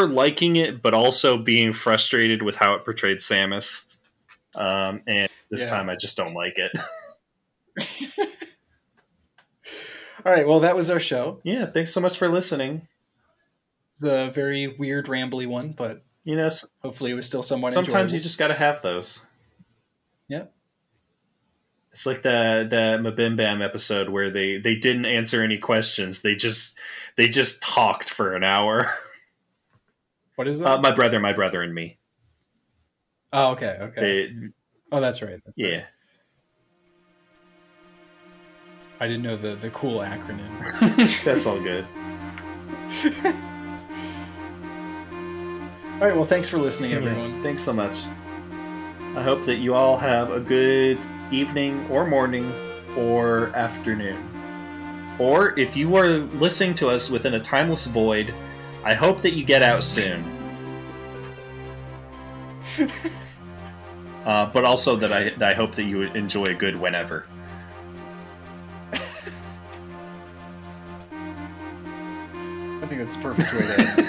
liking it, but also being frustrated with how it portrayed Samus. And this time I just don't like it. All right, well, that was our show. Yeah, thanks so much for listening. It's a very weird, rambly one, but hopefully it was still somewhat sometimes enjoyable. You just got to have those. Yeah. It's like the Mabim Bam episode where they didn't answer any questions. They just talked for an hour. What is that? My brother and me. Oh, okay. That's right. Yeah. I didn't know the cool acronym. That's all good. All right, well, thanks for listening, everyone. Yeah, thanks so much. I hope that you all have a good evening or morning or afternoon. Or if you are listening to us within a timeless void, I hope that you get out soon. But also that I hope that you enjoy a good whenever. I think that's the perfect way to end.